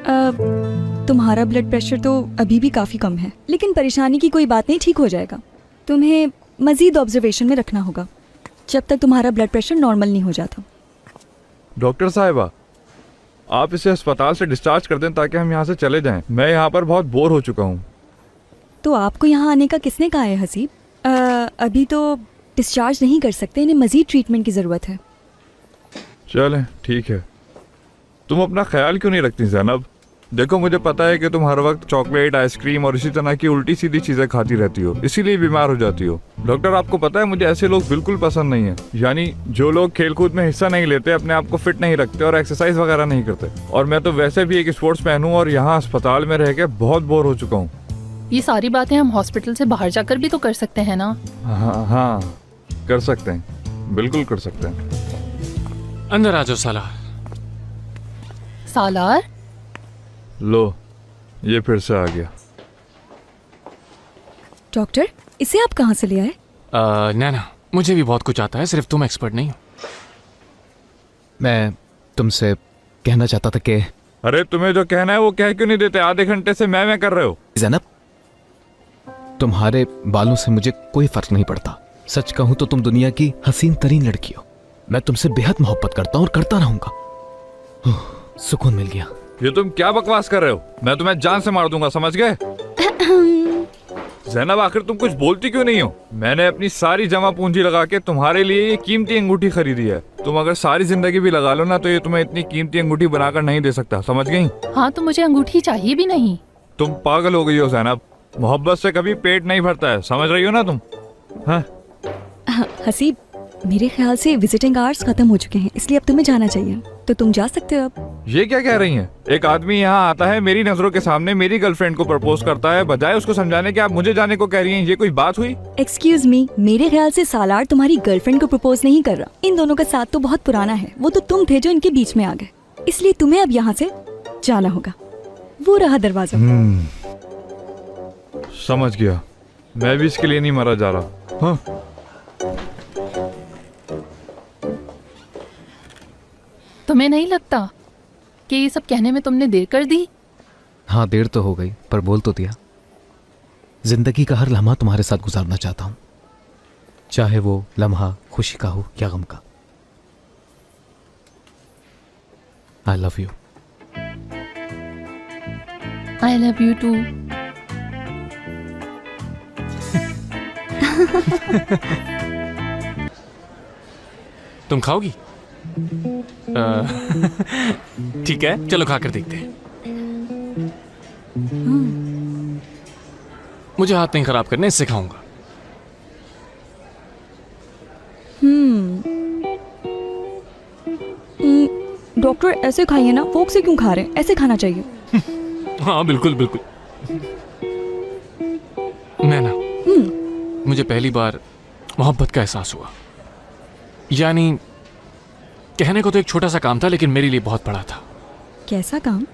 तुम्हारा blood pressure तो अभी भी काफ़ी कम है, लेकिन परेशानी की कोई बात नहीं, ठीक हो जाएगा। तुम्हें मज़ीद ऑब्जर्वेशन में रखना होगा जब तक तुम्हारा ब्लड प्रेशर नॉर्मल नहीं हो जाता। डॉक्टर साहिबा, आप इसे अस्पताल से डिस्चार्ज कर दें ताकि हम यहाँ से चले जाएं। मैं यहाँ पर बहुत बोर हो चुका हूँ। तो आपको यहाँ आने का किसने कहा है हसीब? अभी तो डिस्चार्ज नहीं कर सकते, इन्हें मज़ीद ट्रीटमेंट की ज़रूरत है। चलें, ठीक है। तुम अपना ख्याल क्यों नहीं रखती ज़ैनब? देखो, मुझे पता है कि तुम हर वक्त चॉकलेट, आइसक्रीम और इसी तरह की उल्टी सीधी चीजें खाती रहती हो, इसीलिए बीमार हो जाती हो। डॉक्टर, आपको पता है मुझे ऐसे लोग बिल्कुल पसंद नहीं है, यानी जो लोग खेलकूद में हिस्सा नहीं लेते, अपने आप को फिट नहीं रखते और एक्सरसाइज वगैरह नहीं करते। और मैं तो वैसे भी एक स्पोर्ट्समैन हूँ और यहाँ अस्पताल में रह के बहुत बोर हो चुका हूँ। ये सारी बातें हम हॉस्पिटल से बाहर जाकर भी तो कर सकते हैं ना? हाँ, कर सकते हैं, बिल्कुल कर सकते हैं। अंदर आ जाओ सालार। सालार? लो, ये फिर से आ गया। डॉक्टर, इसे आप कहाँ से ले आए? नैना, मुझे भी बहुत कुछ आता है, सिर्फ तुम एक्सपर्ट नहीं हो। मैं तुमसे कहना चाहता था कि अरे, तुम्हें जो कहना है वो कह क्यों नहीं देते? आधे घंटे से मैं कर रहे हो। ज़ैनब, तुम्हारे बालों से मुझे कोई फर्क नहीं पड़ता। सच कहूं तो तुम दुनिया की हसीन तरीन लड़की हो। मैं तुमसे बेहद मोहब्बत करता हूं और करता रहूंगा। सुकून मिल गया। ये तुम क्या बकवास कर रहे हो? मैं तुम्हें जान से मार दूंगा, समझ गए? ज़ैनब, आखिर तुम कुछ बोलती क्यों नहीं हो? मैंने अपनी सारी जमा पूंजी लगा के तुम्हारे लिए ये कीमती अंगूठी खरीदी है। तुम अगर सारी जिंदगी भी लगा लो ना, तो ये तुम्हें इतनी कीमती अंगूठी बनाकर नहीं दे सकता, समझ गई? हाँ, तो मुझे अंगूठी चाहिए भी नहीं। तुम पागल हो गई हो ज़ैनब। मोहब्बत से कभी पेट नहीं भरता है, समझ रही हो ना तुम? हाँ? हसीब, मेरे ख्याल से विजिटिंग आवर्स खत्म हो चुके हैं, इसलिए अब तुम्हें जाना चाहिए, तो तुम जा सकते हो अब। ये क्या कह रही हैं? एक आदमी यहाँ आता है, मेरी नजरों के सामने मेरी गर्लफ्रेंड को प्रपोज करता है, बजाय उसको समझाने के आप मुझे जाने को कह रही हैं। ये कोई बात हुई? एक्सक्यूज मी, मेरे ख्याल से सालार तुम्हारी गर्लफ्रेंड को प्रपोज नहीं कर रहा। इन दोनों का साथ तो बहुत पुराना है, वो तो तुम थे जो इनके बीच में आ गए, इसलिए तुम्हें अब यहाँ से जाना होगा। वो रहा दरवाजा। समझ गया। मैं भी इसके लिए नहीं मरा जा रहा। हाँ। तुम्हें नहीं लगता कि ये सब कहने में तुमने देर कर दी? हाँ, देर तो हो गई, पर बोल तो दिया। जिंदगी का हर लम्हा तुम्हारे साथ गुजारना चाहता हूं, चाहे वो लम्हा खुशी का हो या गम का। I love you. I love you too. तुम खाओगी? ठीक है, चलो खाकर देखते हैं। मुझे हाथ नहीं खराब करने, इससे खाऊंगा। डॉक्टर, ऐसे खाइए ना, फोक से क्यों खा रहे हैं? ऐसे खाना चाहिए। हाँ, बिल्कुल बिल्कुल। नैना, मुझे पहली बार मोहब्बत का एहसास हुआ। यानी कहने को तो एक छोटा सा काम था, लेकिन मेरे लिए बहुत बड़ा था। कैसा काम?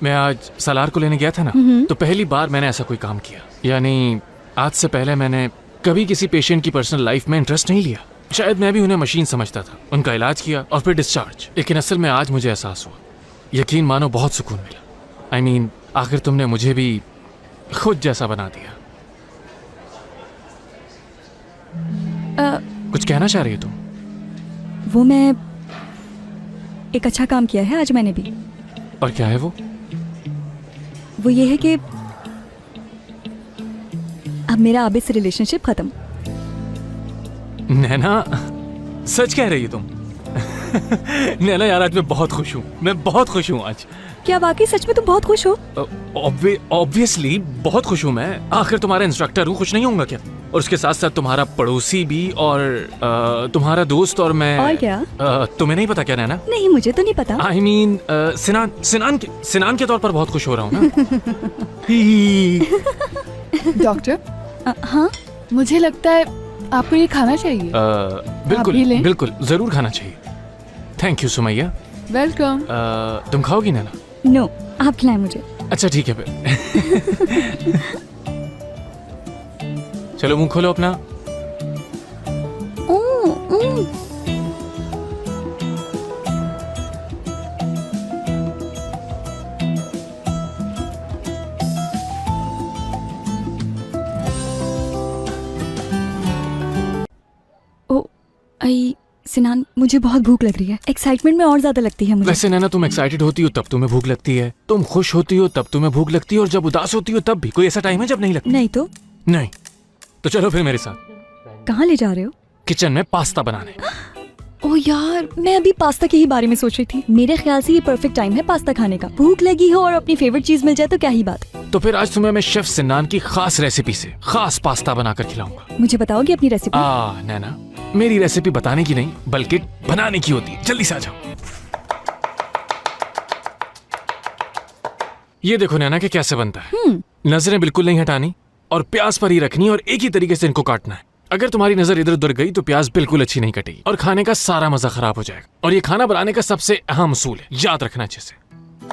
मैं आज सालार को लेने गया था ना, तो पहली बार मैंने ऐसा कोई काम किया। यानी आज से पहले मैंने कभी किसी पेशेंट की पर्सनल लाइफ में इंटरेस्ट नहीं लिया। शायद मैं भी उन्हें मशीन समझता था। उनका इलाज किया और फिर डिस्चार्ज। लेकिन असल में आज मुझे एहसास हुआ, यकीन मानो, बहुत सुकून मिला। I mean, आखिर तुमने मुझे भी खुद जैसा बना दिया। कुछ कहना चाह रही हो तुम? वो मैं एक अच्छा काम किया है आज मैंने भी। और क्या है वो? वो ये है कि अब मेरा आबिद से रिलेशनशिप खत्म। नैना, सच कह रही हो तुम? नैना यार, आज मैं बहुत खुश हूँ। मैं बहुत खुश हूँ आज। क्या वाकई सच में तुम बहुत खुश हो? ऑब्वियसली बहुत खुश हूँ मैं। आखिर तुम्हारा इंस्ट्रक्टर हूँ, खुश नहीं होऊंगा क्या? और उसके साथ साथ तुम्हारा पड़ोसी भी, और तुम्हारा दोस्त, और मैं। और क्या? तुम्हें नहीं पता क्या नैना? नहीं, मुझे तो नहीं पता। I mean, सिनान के तौर पर बहुत खुश हो रहा हूँ ना। डॉक्टर, हाँ, मुझे लगता है आपको ये खाना चाहिए। बिल्कुल भी लें? बिल्कुल, जरूर खाना चाहिए। Thank you Sumaiya. वेलकम। तुम खाओगी नैना? नो, आप खिलाएं मुझे। अच्छा ठीक है फिर। चलो मुंह खोलो अपना। आई सिनान, मुझे बहुत भूख लग रही है। एक्साइटमेंट में और ज्यादा लगती है मुझे। वैसे नैना, तुम एक्साइटेड होती हो तब तुम्हें भूख लगती है, तुम खुश होती हो तब तुम्हें भूख लगती है, और जब उदास होती हो तब भी। कोई ऐसा टाइम है जब नहीं लगती? नहीं तो नहीं। तो चलो फिर मेरे साथ कहाँ ले जा रहे हो? किचन में पास्ता बनाने। ओह यार, मैं अभी पास्ता के ही बारे में सोच रही थी। मेरे ख्याल से ये परफेक्ट टाइम है पास्ता खाने का। भूख लगी हो और अपनी फेवरेट चीज मिल जाए तो क्या ही बात। तो फिर आज तुम्हें मैं शेफ सिनान की खास रेसिपी से खास पास्ता बनाकर खिलाऊंगा। मुझे बताओगे अपनी रेसिपी? नैना, मेरी रेसिपी बताने की नहीं बल्कि बनाने की होती है। जल्दी से आ जाओ। ये देखो नैना कि कैसे बनता है। नजरें बिल्कुल नहीं हटानी और प्याज पर ही रखनी और एक ही तरीके से इनको काटना है। अगर तुम्हारी नजर इधर उधर गई तो प्याज बिल्कुल अच्छी नहीं कटेगी और खाने का सारा मजा खराब हो जाएगा। और ये खाना बनाने का सबसे अहम उसूल है, याद रखना अच्छे से।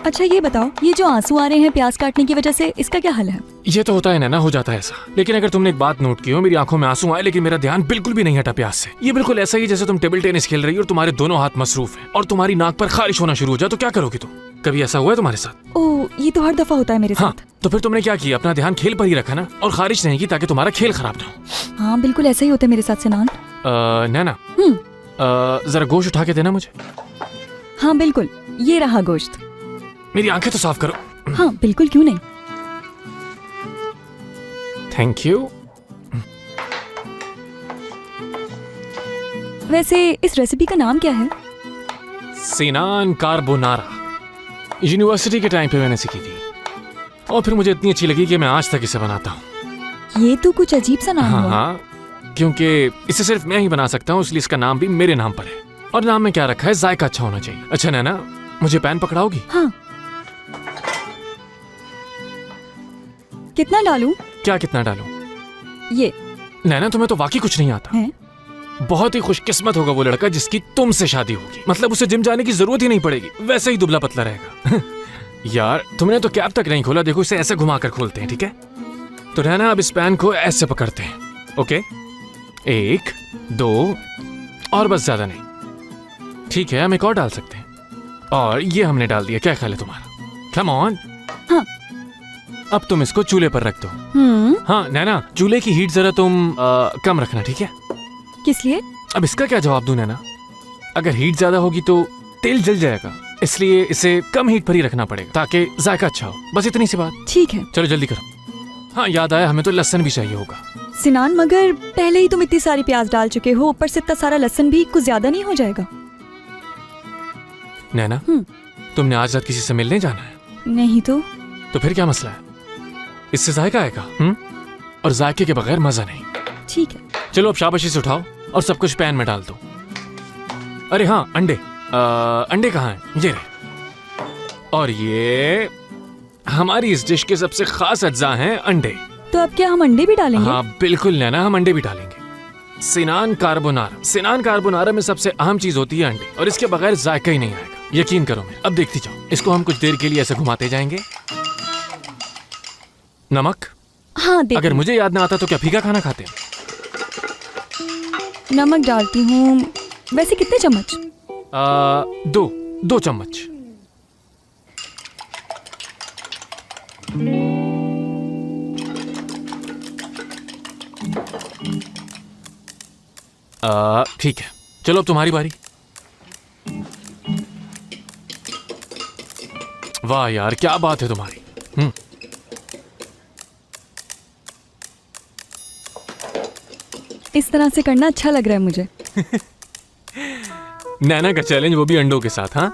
अच्छा ये बताओ, ये जो आंसू आ रहे हैं प्याज काटने की वजह से, इसका क्या हल है? ये तो होता है नैना, हो जाता है ऐसा। लेकिन अगर तुमने एक बात नोट की हो, मेरी आंखों में आंसू आए लेकिन मेरा ध्यान बिल्कुल भी नहीं हटा प्याज से। ये बिल्कुल ऐसा ही जैसे तुम टेबल टेनिस खेल रही हो और तुम्हारे दोनों हाथ मसरूफ हैं और तुम्हारी नाक पर खारिश होना शुरू हो जाए तो क्या करोगी तुम? कभी ऐसा हुआ है तुम्हारे साथ? ओह, ये तो हर दफा होता है मेरे हाँ, साथ। तो फिर तुमने क्या किया? अपना ध्यान खेल पर ही रखा ना, और खारिश नहीं की ताकि तुम्हारा खेल खराब ना हो। हाँ बिल्कुल ऐसा ही होता है मेरे साथ सिनान। नैना, जरा गोश्त उठा के देना मुझे। हाँ बिल्कुल, ये रहा गोश्त। मेरी आंखें तो साफ करो। हाँ बिल्कुल, क्यों नहीं। Thank you. वैसे इस रेसिपी का नाम क्या है? सिनान कार्बोनारा। यूनिवर्सिटी के टाइम पे मैंने सीखी थी और फिर मुझे इतनी अच्छी लगी कि मैं आज तक इसे बनाता हूँ। ये तो कुछ अजीब सा नाम हाँ हुआ। हाँ, क्योंकि इसे सिर्फ मैं ही बना सकता हूँ, इसलिए इसका नाम भी मेरे नाम पर है। और नाम में क्या रखा है? जायका अच्छा होना चाहिए। अच्छा नैना, मुझे पैन पकड़ाओगी? हाँ। कितना डालूं? क्या कितना डालूं? ये नैना, तुम्हें तो वाकई कुछ नहीं आता है। बहुत ही खुशकिस्मत होगा वो लड़का जिसकी तुमसे शादी होगी। मतलब उसे जिम जाने की जरूरत ही नहीं पड़ेगी, वैसे ही दुबला पतला रहेगा। यार तुमने तो कैप तक नहीं खोला, देखो इसे ऐसे घुमाकर खोलते हैं, ठीक है? तो नैना, अब इस पैन को ऐसे पकड़ते हैं। ओके, 1 2 और बस, ज्यादा नहीं। ठीक है, हम एक और डाल सकते हैं। और ये हमने डाल दिया। क्या ख्याल है तुम्हारा? Come on. हाँ। अब तुम इसको चूल्हे पर रख दो। हाँ नैना, चूल्हे की हीट जरा तुम कम रखना, ठीक है? किस लिए? अब इसका क्या जवाब दूं नैना? अगर हीट ज्यादा होगी तो तेल जल जाएगा, इसलिए इसे कम हीट पर ही रखना पड़ेगा ताकि जायका अच्छा हो। बस इतनी सी बात। ठीक है। चलो जल्दी करो। हाँ याद आया, हमें तो लहसुन भी चाहिए होगा। सिनान, मगर पहले ही तुम इतनी सारी प्याज डाल चुके हो, ऊपर से इतना सारा लहसुन भी कुछ ज्यादा नहीं हो जाएगा? नैना, तुमने आज रात किसी से मिलने जाना है? नहीं तो फिर क्या मसला है? इससे जायका आएगा, और जायके के बगैर मजा नहीं। ठीक है। चलो अब शाबाशी से उठाओ और सब कुछ पैन में डाल दो। अरे हाँ, अंडे अंडे कहाँ हैं? ये रहे। और ये हमारी इस डिश के सबसे खास अज्जा हैं अंडे। तो अब क्या हम अंडे भी डालेंगे? हाँ बिल्कुल नैना, हम अंडे भी डालेंगे। सिनान कार्बोनारा में सबसे अहम चीज होती है अंडे, और इसके बगैर जायका ही नहीं आएगा, यकीन करो मेरा। अब देखती जाओ, इसको हम कुछ देर के लिए ऐसे घुमाते जाएंगे। नमक? हाँ देख। अगर मुझे याद ना आता तो क्या फीका खाना खाते हैं? नमक डालती हूँ। वैसे कितने चम्मच? 2 चम्मच। ठीक है, चलो अब तुम्हारी बारी। वाह यार, क्या बात है तुम्हारी। इस तरह से करना अच्छा लग रहा है मुझे। नैना का चैलेंज, वो भी अंडों के साथ। हाँ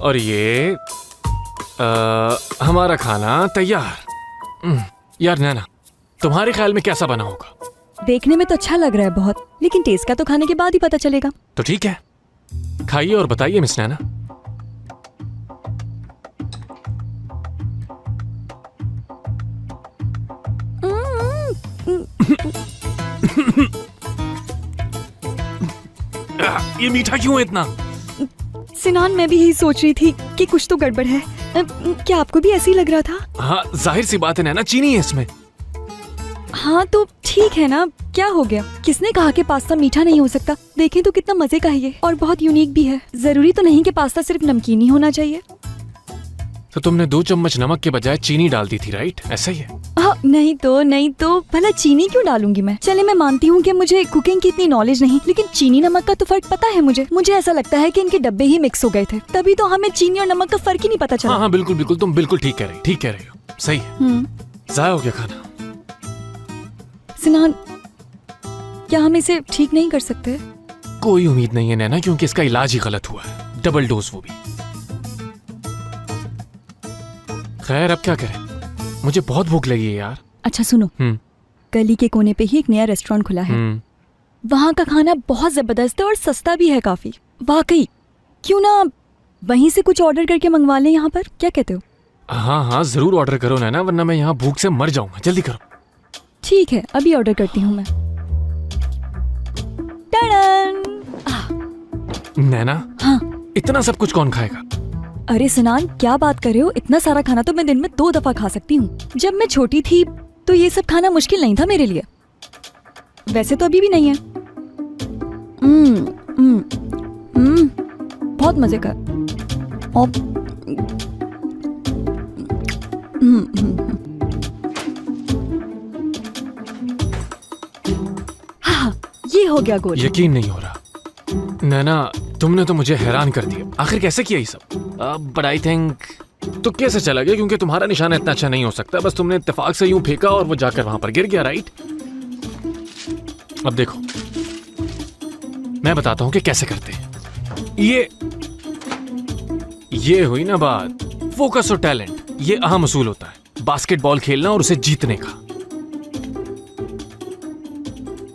और ये हमारा खाना तैयार। यार नैना, तुम्हारे ख्याल में कैसा बना होगा? देखने में तो अच्छा लग रहा है बहुत, लेकिन टेस्ट का तो खाने के बाद ही पता चलेगा। तो ठीक है, खाइए और बताइए मिस नैना। ये मीठा क्यों है इतना? सिनान, मैं भी यही सोच रही थी कि कुछ तो गड़बड़ है। क्या आपको भी ऐसे ही लग रहा था? हाँ जाहिर सी बात है नैना, चीनी है इसमें। हाँ तो ठीक है ना, क्या हो गया? किसने कहा कि पास्ता मीठा नहीं हो सकता? देखें तो कितना मजे का है ये, और बहुत यूनिक भी है। जरूरी तो नहीं कि पास्ता सिर्फ नमकीन ही होना चाहिए। तो तुमने 2 चम्मच नमक के बजाय चीनी डाल दी थी, राइट? ऐसा ही है। हाँ, नहीं तो भला चीनी क्यों डालूंगी मैं? चले, मैं मानती हूँ कि मुझे कुकिंग की इतनी नॉलेज नहीं, लेकिन चीनी नमक का तो फर्क पता है मुझे ऐसा लगता है कि इनके डब्बे ही मिक्स हो गए थे, तभी तो हमें चीनी और नमक का फर्क ही नहीं पता चला। हाँ, बिल्कुल बिल्कुल, तुम बिल्कुल ठीक कह रही हो। सही है। जाया हो गया खाना। सिनान, क्या हम इसे ठीक नहीं कर सकते? कोई उम्मीद नहीं है नैना, क्योंकि इसका इलाज ही गलत हुआ है, डबल डोज वो भी। खैर, अब क्या करें, मुझे बहुत भूख लगी है यार। अच्छा सुनो, गली के कोने पे ही एक नया रेस्टोरेंट खुला है। वहाँ का खाना बहुत जबरदस्त है और सस्ता भी है काफी। वाकई, क्यों ना वहीं से कुछ ऑर्डर करके मंगवा लें यहाँ पर, क्या कहते हो? हाँ, जरूर ऑर्डर करो नैना, वरना मैं यहाँ भूख से मर जाऊंगा। जल्दी करो। ठीक है, अभी ऑर्डर करती हूँ मैं। टडन! नैना, हाँ। इतना सब कुछ कौन खाएगा? अरे सिनान, क्या बात कर रहे हो? इतना सारा खाना तो मैं दिन में 2 दफा खा सकती हूँ। जब मैं छोटी थी तो ये सब खाना मुश्किल नहीं था मेरे लिए। वैसे तो अभी भी नहीं है। बहुत मजे का। हाँ, ये हो गया गोल। यकीन नहीं हो रहा नैना, तुमने तो मुझे हैरान कर दिया। आखिर कैसे किया ये सब? बट आई थिंक तो कैसे चला गया, क्योंकि तुम्हारा निशाना इतना अच्छा नहीं हो सकता। बस तुमने इत्तेफाक से यूं फेंका और वो जाकर वहां पर गिर गया, राइट? अब देखो, मैं बताता हूं कि कैसे करते हैं। ये हुई ना बात, फोकस और टैलेंट। ये अहम असूल होता है बास्केटबॉल खेलना और उसे जीतने का।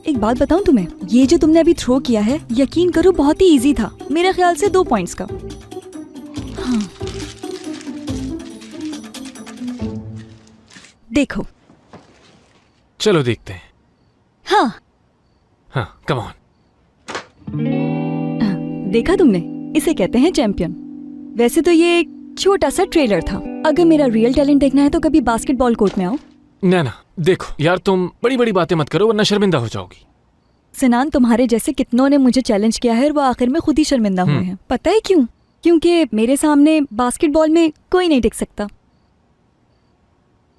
एक बात बताऊं तुम्हें, ये जो तुमने अभी थ्रो किया है, यकीन करो बहुत ही इजी था, मेरे ख्याल से 2 पॉइंट्स का। हाँ। देखो, चलो देखते हैं। हाँ, कम ऑन। देखा तुमने, इसे कहते हैं चैंपियन। वैसे तो ये एक छोटा सा ट्रेलर था। अगर मेरा रियल टैलेंट देखना है तो कभी बास्केटबॉल कोर्ट में आओ। नैना देखो यार, तुम बड़ी बड़ी बातें मत करो वरना शर्मिंदा हो जाओगी। सिनान, तुम्हारे जैसे कितनों ने मुझे चैलेंज किया है और वो आखिर में खुद ही शर्मिंदा हुए हैं। पता है क्यों? क्योंकि मेरे सामने बास्केटबॉल में कोई नहीं टिक सकता।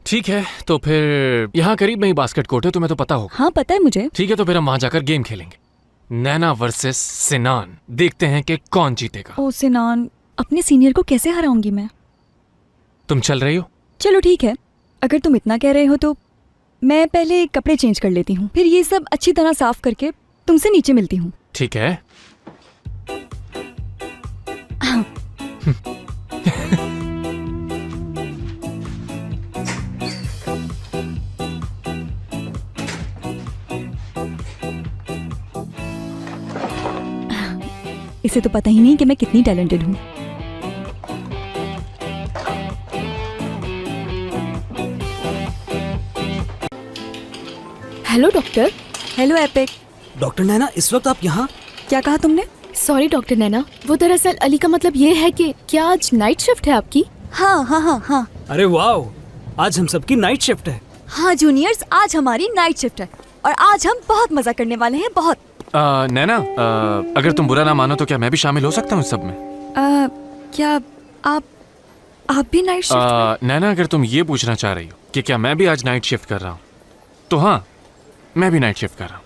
ठीक है, तो फिर यहाँ करीब में ही बास्केट कोर्ट है, तुम्हें तो पता होगा। हाँ पता है मुझे। ठीक है, तो फिर हम वहां जाकर गेम खेलेंगे। नैना वर्सेस सिनान, देखते हैं कि कौन जीतेगा। ओ सिनान, अपने सीनियर को कैसे हराऊंगी मैं? तुम चल रही हो? चलो ठीक है, अगर तुम इतना कह रहे हो तो मैं पहले कपड़े चेंज कर लेती हूँ, फिर ये सब अच्छी तरह साफ करके तुमसे नीचे मिलती हूँ। ठीक है। इसे तो पता ही नहीं कि मैं कितनी टैलेंटेड हूँ। Hello doctor. Hello epic. Doctor Naina, इस वक्त आप यहाँ? क्या कहा तुमने? सॉरी डॉक्टर नैना, वो दरअसल अली का मतलब ये है कि क्या आज नाइट शिफ्ट है आपकी? हाँ हाँ हाँ हाँ अरे वाह, आज हम सबकी नाइट शिफ्ट है। हाँ जूनियर्स, आज हमारी नाइट शिफ्ट है और आज हम बहुत मजा करने वाले हैं, बहुत। नैना, अगर तुम बुरा ना मानो तो क्या मैं भी शामिल हो सकता हूँ इस सब में? क्या आप भी नाइट शिफ्ट? नैना, अगर तुम ये पूछना चाह रही हो कि क्या मैं भी आज नाइट शिफ्ट कर रहा हूँ, तो हाँ, मैं भी नाइट शिफ्ट कर रहा हूँ।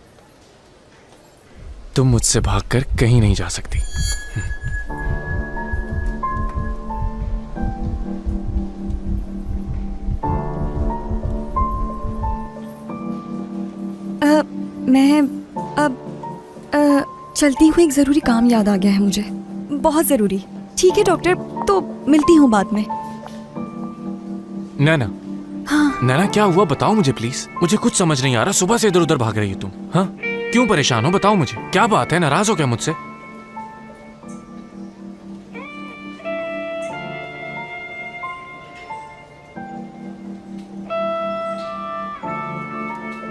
तुम मुझसे भागकर कहीं नहीं जा सकती। मैं अब चलती हूँ, एक जरूरी काम याद आ गया है मुझे, बहुत जरूरी। ठीक है डॉक्टर, तो मिलती हूँ बाद में। नैना, हाँ नैना क्या हुआ बताओ मुझे प्लीज, मुझे कुछ समझ नहीं आ रहा। सुबह से इधर उधर भाग रही हो तुम। हाँ, क्यों परेशान हो? बताओ मुझे, क्या बात है? नाराज हो क्या मुझसे?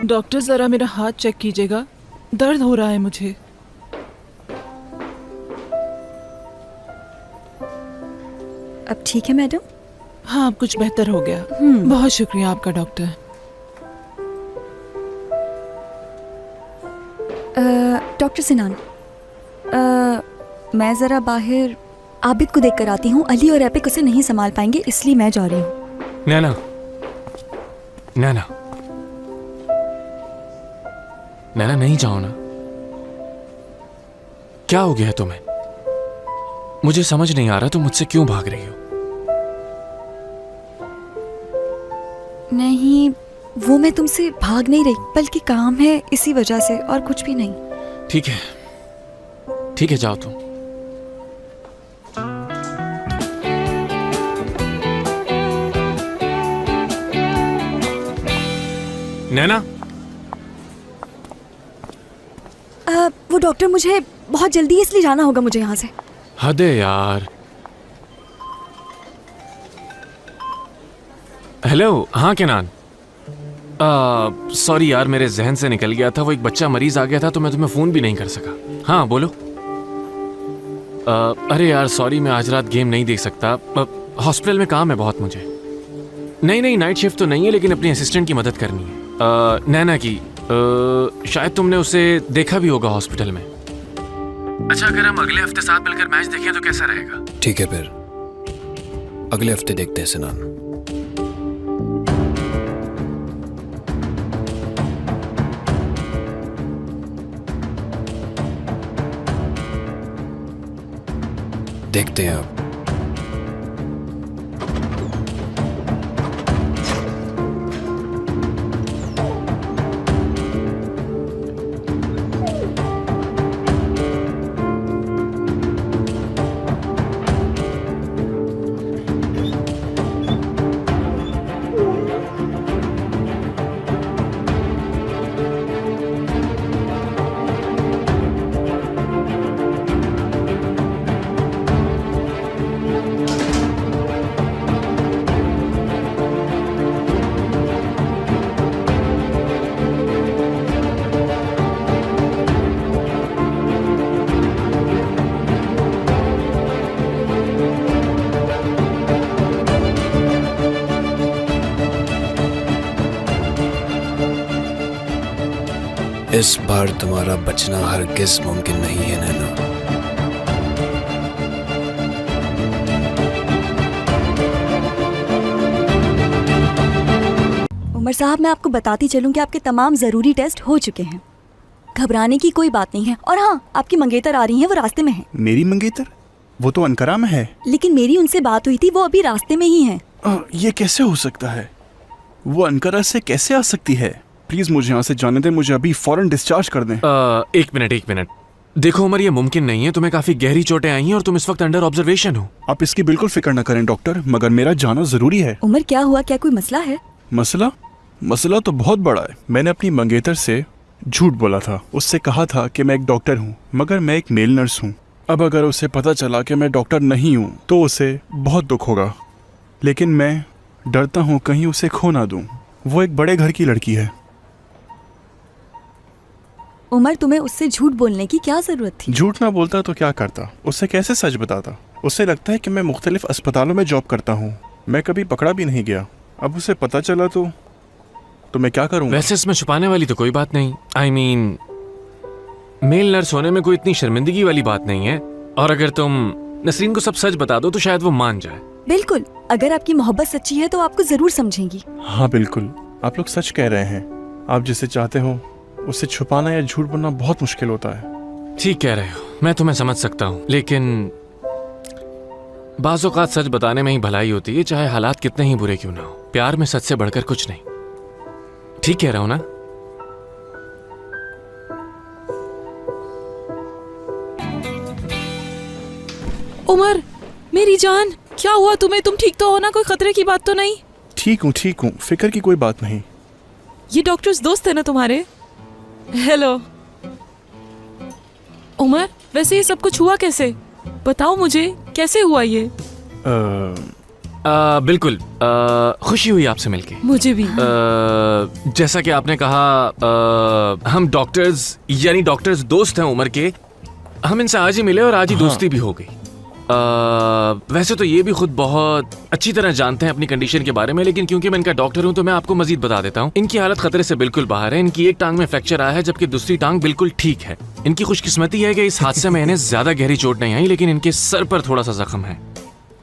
डॉक्टर जरा मेरा हाथ चेक कीजिएगा, दर्द हो रहा है मुझे। अब ठीक है मैडम? हाँ, अब कुछ बेहतर हो गया। बहुत शुक्रिया आपका डॉक्टर। डॉक्टर सिनान, मैं ज़रा बाहर आबिद को देख कर आती हूँ। अली और एपिक उसे नहीं संभाल पाएंगे, इसलिए मैं जा रही हूँ। नैना, नैना, नैना नहीं जाओ ना। क्या हो गया है तुम्हें? मुझे समझ नहीं आ रहा तुम मुझसे क्यों भाग रही हो। नहीं, वो मैं तुमसे भाग नहीं रही, बल्कि काम है इसी वजह से, और कुछ भी नहीं। ठीक है, ठीक है, जाओ तुम। नैना, वो डॉक्टर, मुझे बहुत जल्दी है, इसलिए जाना होगा मुझे यहाँ से। हद है यार। हेलो, हाँ केनान। सॉरी यार, मेरे जहन से निकल गया था। वो एक बच्चा मरीज आ गया था तो मैं तुम्हें फ़ोन भी नहीं कर सका। हाँ बोलो। अरे यार सॉरी, मैं आज रात गेम नहीं देख सकता। हॉस्पिटल में काम है बहुत मुझे। नहीं, नाइट शिफ्ट तो नहीं है, लेकिन अपनी असिस्टेंट की मदद करनी है, नैना की। शायद तुमने उसे देखा भी होगा हॉस्पिटल में। अच्छा, अगर हम अगले हफ्ते साथ मिलकर मैच देखें तो कैसा रहेगा? ठीक है, फिर अगले हफ्ते देखते हैं सिनान। देखते हैं आप। इस बार तुम्हारा बचना हरगिज मुमकिन नहीं है नैना। उमर साहब, मैं आपको बताती चलूं कि आपके तमाम ज़रूरी टेस्ट हो चुके हैं। घबराने की कोई बात नहीं है। और हाँ, आपकी मंगेतर आ रही हैं, वो रास्ते में है। मेरी मंगेतर? वो तो अनकरा में है। लेकिन मेरी उनसे बात हुई थी, वो अभी रास्ते में ही हैं। ये कैसे हो सकता है? वो अनकरा से कैसे आ सकती है? प्लीज मुझे यहाँ से जाने दें, मुझे अभी फौरन डिस्चार्ज कर दें। एक मिनट। देखो उमर, ये मुमकिन नहीं है। तुम्हें काफी गहरी चोटें आई हैं और तुम इस वक्त अंडर ऑब्जर्वेशन हो। आप इसकी बिल्कुल फिक्र न करें डॉक्टर, मगर मेरा जाना जरूरी है। उमर, क्या हुआ? क्या कोई मसला है? मसला तो बहुत बड़ा है। मैंने अपनी मंगेतर से झूठ बोला था। उससे कहा था कि मैं एक डॉक्टर हूँ, मगर मैं एक मेल नर्स हूँ। अब अगर उसे पता चला कि मैं डॉक्टर नहीं हूँ तो उसे बहुत दुख होगा। लेकिन मैं डरता हूँ कहीं उसे खो ना दूँ। वो एक बड़े घर की लड़की है। उमर, तुम्हें उससे झूठ बोलने की क्या जरूरत थी? झूठ ना बोलता तो क्या करता? उससे कैसे सच बताता? उससे लगता है कि मैं मुख्तलिफ अस्पतालों में जॉब करता हूँ। मैं कभी पकड़ा भी नहीं गया। अब उसे पता चला तो मैं क्या करूँगा? वैसे इसमें छुपाने वाली तो कोई बात नहीं। I mean, मेल नर्स होने में कोई इतनी शर्मिंदगी वाली बात नहीं है। और अगर तुम नसरीन को सब सच बता दो तो शायद वो मान जाए। बिल्कुल, अगर आपकी मोहब्बत सच्ची है तो आपको जरूर समझेंगी। हाँ बिल्कुल, आप लोग सच कह रहे हैं। आप जिसे चाहते हो उससे छुपाना या झूठ बोलना बहुत मुश्किल होता है। ठीक कह रहे हो, मैं तुम्हें समझ सकता हूँ, लेकिन बाज़ औक़ात सच बताने में ही भलाई होती है, चाहे हालात कितने ही बुरे क्यों ना हो। प्यार में सच से बढ़कर कुछ नहीं। ठीक कह रहा हूँ ना? उमर, मेरी जान, क्या हुआ तुम्हें? तुम ठीक तो हो ना? कोई खतरे की बात तो नहीं? ठीक हूँ, फिक्र की कोई बात नहीं। ये डॉक्टर्स दोस्त है ना तुम्हारे? हेलो उमर, वैसे ये सब कुछ हुआ कैसे? बताओ मुझे, कैसे हुआ ये? बिल्कुल, खुशी हुई आपसे मिलके। मुझे भी। जैसा कि आपने कहा, हम डॉक्टर्स दोस्त हैं उमर के। हम इनसे आज ही मिले और आज ही दोस्ती भी हो गई। वैसे तो ये भी खुद बहुत अच्छी तरह जानते हैं अपनी कंडीशन के बारे में, लेकिन क्योंकि मैं इनका डॉक्टर हूं तो मैं आपको मजीद बता देता हूं। इनकी हालत खतरे से बिल्कुल बाहर है। इनकी एक टांग में फ्रैक्चर आया है जबकि दूसरी टांग बिल्कुल ठीक है। इनकी खुशकिस्मती है कि इस हादसे में इन्हें ज्यादा गहरी चोट नहीं आई, लेकिन इनके सर पर थोड़ा सा जख्म है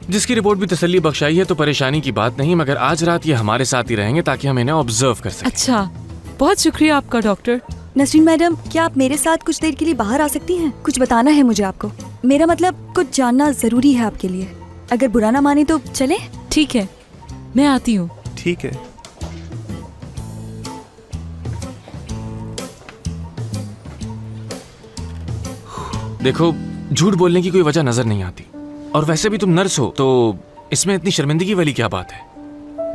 जिसकी रिपोर्ट भी तसल्ली बख्शाई है। तो परेशानी की बात नहीं, मगर आज रात ये हमारे साथ ही रहेंगे ताकि हम इन्हें ऑब्जर्व कर सकें। अच्छा, बहुत शुक्रिया आपका डॉक्टर। नसरीन मैडम, क्या आप मेरे साथ कुछ देर के लिए बाहर आ सकती हैं? कुछ बताना है मुझे आपको। मेरा मतलब कुछ जानना जरूरी है आपके लिए। अगर बुरा ना माने तो चले? ठीक है, मैं आती हूँ। ठीक है। देखो, झूठ बोलने की कोई वजह नजर नहीं आती, और वैसे भी तुम नर्स हो तो इसमें इतनी शर्मिंदगी वाली क्या बात है?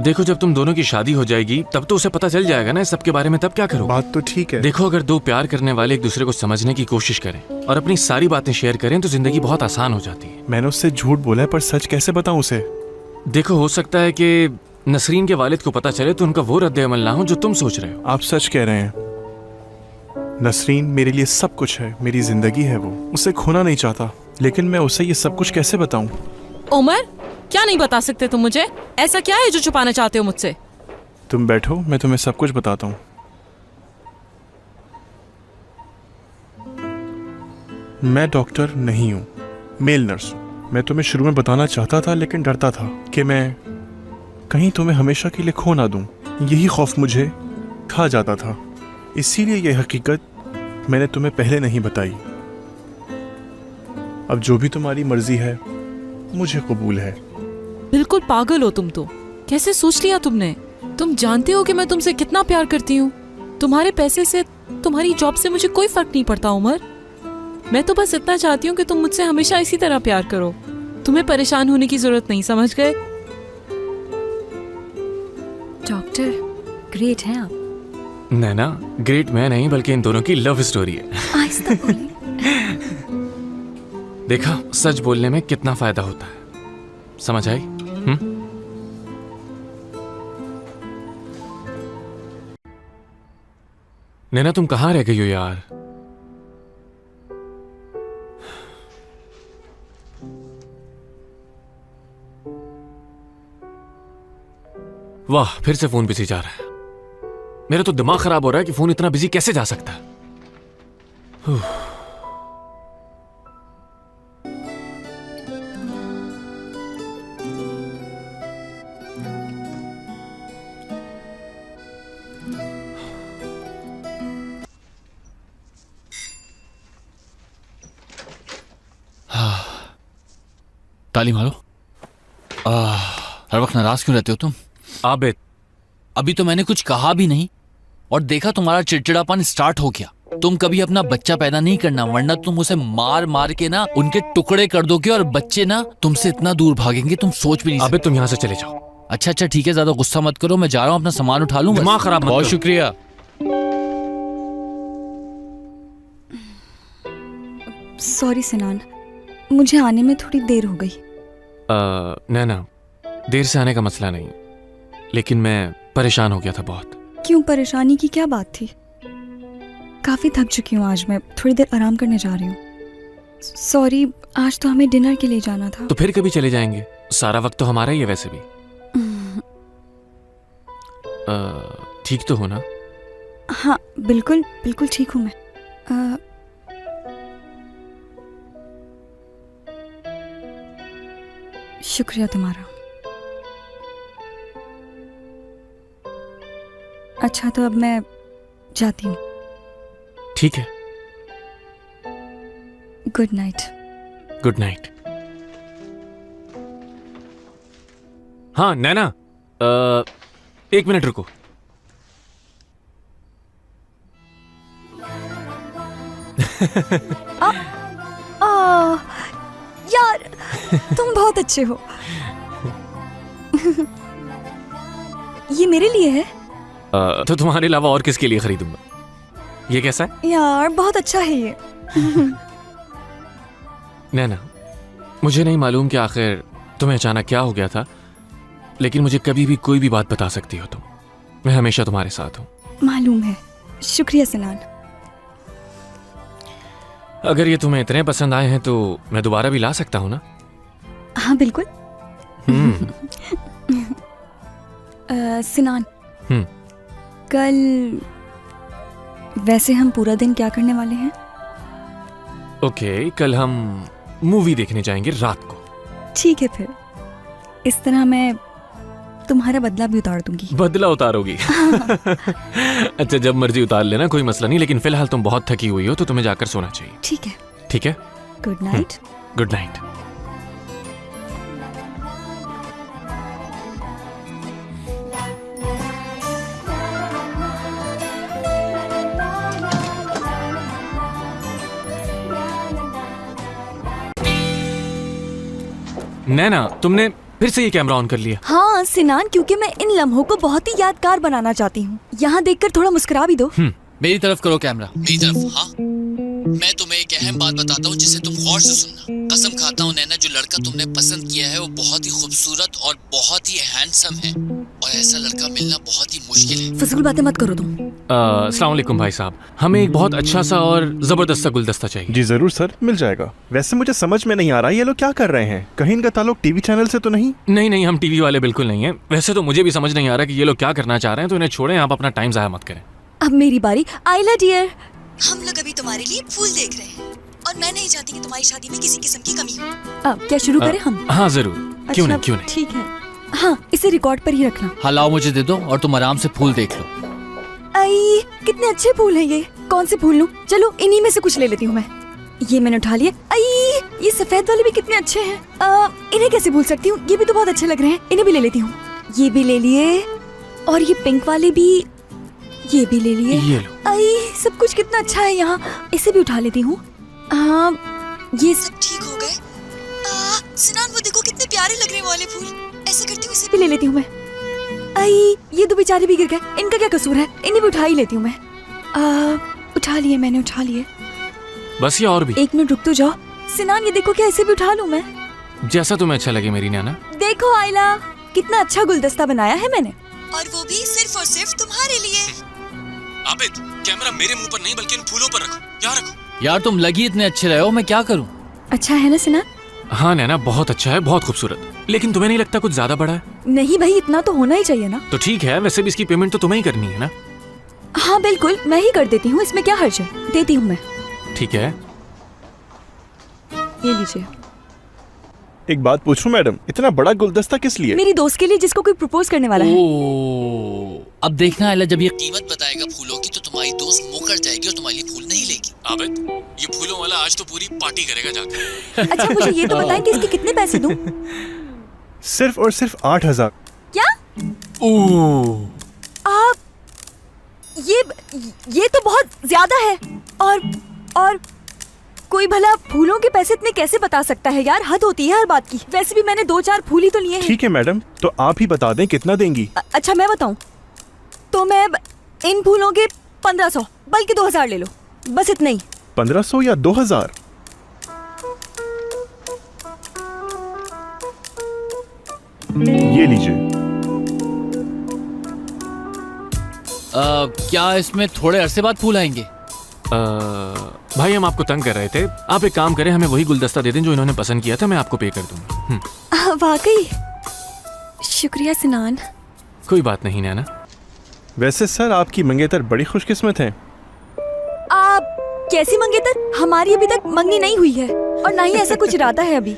देखो, जब तुम दोनों की शादी हो जाएगी तब तो उसे पता चल जाएगा ना इस सब के बारे में, तब क्या करो? बात तो ठीक है। देखो, अगर दो प्यार करने वाले एक दूसरे को समझने की कोशिश करें और अपनी सारी बातें शेयर करें तो जिंदगी बहुत आसान हो जाती है। मैंने उससे झूठ बोला है, पर सच कैसे बताऊं उसे? देखो, हो सकता है कि नसरीन के वालिद को पता चले तो उनका वो रद्द-ए-अमल ना हो जो तुम सोच रहे हो। आप सच कह रहे हैं। नसरीन मेरे लिए सब कुछ है, मेरी जिंदगी है, वो उसे खोना नहीं चाहता, लेकिन मैं उसे ये सब कुछ कैसे बताऊं? उमर, क्या नहीं बता सकते तुम मुझे? ऐसा क्या है जो छुपाना चाहते हो मुझसे? तुम बैठो, मैं तुम्हें सब कुछ बताता हूँ। मैं डॉक्टर नहीं हूँ, मेल नर्स हूँ। मैं तुम्हें शुरू में बताना चाहता था लेकिन डरता था कि मैं कहीं तुम्हें हमेशा के लिए खो ना दूँ। यही खौफ मुझे खा जाता था, इसीलिए यह हकीकत मैंने तुम्हें पहले नहीं बताई। अब जो भी तुम्हारी मर्जी है मुझे कबूल है। बिल्कुल पागल हो तुम तो। कैसे सोच लिया तुमने? तुम जानते हो कि मैं तुमसे कितना प्यार करती हूँ। तुम्हारे पैसे से, तुम्हारी जॉब से मुझे कोई फर्क नहीं पड़ता उमर। मैं तो बस इतना चाहती हूँ कि तुम मुझसे हमेशा इसी तरह प्यार करो। तुम्हें परेशान होने की जरूरत नहीं, समझ गए? डॉक्टर, ग्रेट हैं आप। नैना, ग्रेट मैं नहीं बल्कि इन दोनों की लव स्टोरी है। आहिस्ता बोलिए। देखा, सच बोलने में कितना फायदा होता है, समझ आई? नैना, तुम कहाँ रह गई हो यार? वाह, फिर से फोन बिजी जा रहा है। मेरा तो दिमाग खराब हो रहा है कि फोन इतना बिजी कैसे जा सकता है। ताली मारो। हर वक्त नाराज क्यों रहते हो तुम? आबिद, अभी तो मैंने कुछ कहा भी नहीं और देखा तुम्हारा चिड़चिड़ापन स्टार्ट हो गया। तुम कभी अपना बच्चा पैदा नहीं करना, वरना तुम उसे मार मार के ना उनके टुकड़े कर दोगे और बच्चे ना तुमसे इतना दूर भागेंगे तुम सोच भी नहीं। आबिद, तुम यहाँ से चले जाओ। अच्छा अच्छा ठीक है, ज्यादा गुस्सा मत करो, मैं जा रहा हूँ, अपना सामान उठा लूँ। दिमाग खराब मत बहुत करो। शुक्रिया। सॉरी सिनान, मुझे आने में थोड़ी देर हो गई। नैना, देर से आने का मसला नहीं, लेकिन मैं परेशान हो गया था बहुत। क्यों? परेशानी की क्या बात थी? काफी थक चुकी हूँ आज मैं, थोड़ी देर आराम करने जा रही हूँ। सॉरी, आज तो हमें डिनर के लिए जाना था। तो फिर कभी चले जाएंगे, सारा वक्त तो हमारा ही है वैसे भी। ठीक तो हो ना? हाँ, बिल्कुल बिल्कुल ठीक हूँ मैं। शुक्रिया तुम्हारा। अच्छा, तो अब मैं जाती हूँ। ठीक है, गुड नाइट। Good night. हाँ नैना, 1 मिनट रुको। यार, तुम बहुत अच्छे हो। ये मेरे लिए है? तो तुम्हारे अलावा और किसके लिए खरीदूंगा? ये कैसा है? यार बहुत अच्छा है ये। नैना, मुझे नहीं मालूम कि आखिर तुम्हें अचानक क्या हो गया था, लेकिन मुझे कभी भी कोई भी बात बता सकती हो तुम। मैं हमेशा तुम्हारे साथ हूँ। मालूम है। शुक्रिया सिनान। अगर ये तुम्हें इतने पसंद आए हैं तो मैं दोबारा भी ला सकता हूँ ना? हाँ बिल्कुल। सिनान, कल वैसे हम पूरा दिन क्या करने वाले हैं? ओके, कल हम मूवी देखने जाएंगे रात को। ठीक है फिर, इस तरह मैं तुम्हारा बदला भी उतार दूंगी। बदला उतारोगी? अच्छा, जब मर्जी उतार लेना, कोई मसला नहीं, लेकिन फिलहाल तुम बहुत थकी हुई हो तो तुम्हें जाकर सोना चाहिए। ठीक है। ठीक है, good night. Good night. Naina, तुमने फिर से ये कैमरा ऑन कर लिया? हाँ सिनान, क्योंकि मैं इन लम्हों को बहुत ही यादगार बनाना चाहती हूँ। यहाँ देखकर थोड़ा मुस्कुरा भी दो। मेरी तरफ करो कैमरा। मेरी तरफ? हाँ, मैं तुम्हें एक अहम बात बताता हूँ जिसे तुम गौर से सुनना। कसम खाता हूँ नैना, जो लड़का तुमने पसंद किया है वो बहुत ही खूबसूरत और बहुत ही हैंडसम है, और ऐसा लड़का मिलना बहुत ही मुश्किल है। फजूल बातें मत करो तुम। अस्सलाम वालेकुम भाई साहब, हमें एक बहुत अच्छा सा और जबरदस्त सा गुलदस्ता चाहिए। जी जरूर सर, मिल जाएगा। वैसे मुझे समझ में नहीं आ रहा ये लोग क्या कर रहे हैं, कहीं इनका ताल्लुक टीवी चैनल से तो नहीं? नहीं नहीं, हम टीवी वाले बिल्कुल नहीं है। वैसे तो मुझे भी समझ नहीं आ रहा कि ये लोग क्या करना चाह रहे हैं, तो इन्हें छोड़ें, आप अपना टाइम जाया मत करें। अब मेरी बारी। आइला डियर, हम लोग अभी तुम्हारे लिए फूल देख रहे हैं और मैं नहीं चाहती कि तुम्हारी शादी में किसी किस्म की कमी हो। अब क्या शुरू करें हम? हाँ जरूर, क्यों नहीं, क्यों नहीं। ठीक है, हाँ इसे रिकॉर्ड पर ही रखना। हाँ लाओ, मुझे दे दो और तुम आराम से फूल देख लो। आई, कितने अच्छे फूल हैं ये। कौन से फूल लूं? चलो इन्हीं में से कुछ ले लेती हूँ मैं। ये मैंने उठा लिए। आई, ये सफेद वाले भी कितने अच्छे हैं। इन्हें कैसे भूल सकती हूँ, ये भी तो बहुत अच्छे लग रहे हैं, इन्हें भी ले लेती हूँ। ये भी ले लिए, और ये पिंक वाले भी, ये भी ले लिए। ये लो। आई, सब कुछ कितना अच्छा है यहाँ। इसे भी उठा लेती हूँ। ये सब ठीक हो गए। सिनान, वो देखो कितने प्यारे लग रहे हैं वाले फूल। ऐसे करती हूँ, इसे भी ले लेती हूँ मैं। आई, ये दो बेचारे भी गिर गए, इनका क्या कसूर है? इन्हें भी उठा ही लेती हूँ मैं। उठा लिए, मैंने उठा लिए। बस ये और भी? एक मिनट रुक तो जाओ। सिनान, ये देखो, क्या इसे भी उठा लूँ मैं? जैसा तुम्हें अच्छा लगे मेरी नैना। देखो आइला, कितना अच्छा गुलदस्ता बनाया है मैंने, और वो भी सिर्फ और सिर्फ तुम्हारे लिए। आबिद, कैमरा मेरे मुंह पर नहीं बल्कि इन फूलों पर रखो। यहाँ रखो। यार तुम लगी इतने अच्छे रहे हो, मैं क्या करूँ? अच्छा है ना सिनान? हाँ नैना, बहुत अच्छा है, बहुत खूबसूरत, लेकिन तुम्हें नहीं लगता कुछ ज्यादा बड़ा है? नहीं भाई, इतना तो होना ही चाहिए ना। तो ठीक है, वैसे भी इसकी पेमेंट तो तुम्हें ही करनी है ना? हाँ बिल्कुल, मैं ही कर देती हूँ, इसमें क्या हर्ज है। देती हूँ मैं। ठीक है, ये लीजिए। एक बात पूछूं मैडम, इतना बड़ा गुलदस्ता किस लिए? मेरी दोस्त के लिए, जिसको कोई प्रपोज करने वाला है। अब देखना आइला, जब ये कीमत बताएगा फूलों की तो तुम्हारी दोस्त मुकर जाएगी और तुम्हारे लिए फूल नहीं लेगी। आबिद, ये फूलों वाला आज तो पूरी पार्टी करेगा जाकर। अच्छा मुझे ये तो बताएं कि इसके कितने पैसे दूं? सिर्फ और सिर्फ 8,000। क्या? आप ये तो बहुत ज्यादा है। और कोई भला फूलों के पैसे इतने कैसे बता सकता है यार, हद होती है हर बात की। वैसे भी मैंने 2-4 फूल ही तो लिए हैं। ठीक है मैडम, तो आप ही बता दें कितना देंगी। अच्छा मैं बताऊं, तो मैं इन फूलों के 1500 बल्कि 2000 ले लो, बस इतना ही। 1500 या 2000? ये लीजिए। क्या इसमें थोड़े अरसे बाद फूल आएंगे? भाई हम आपको तंग कर रहे थे, आप एक काम करें, हमें वही गुलदस्ता दे दें जो इन्होंने पसंद किया था, मैं आपको पे कर दूंगा। वाकई शुक्रिया सिनान। कोई बात नहीं नैना। वैसे सर, आपकी मंगेतर बड़ी खुशकिस्मत हैं। आप कैसी मंगेतर? हमारी अभी तक मंगनी नहीं हुई है और ना ही ऐसा कुछ इरादा है अभी।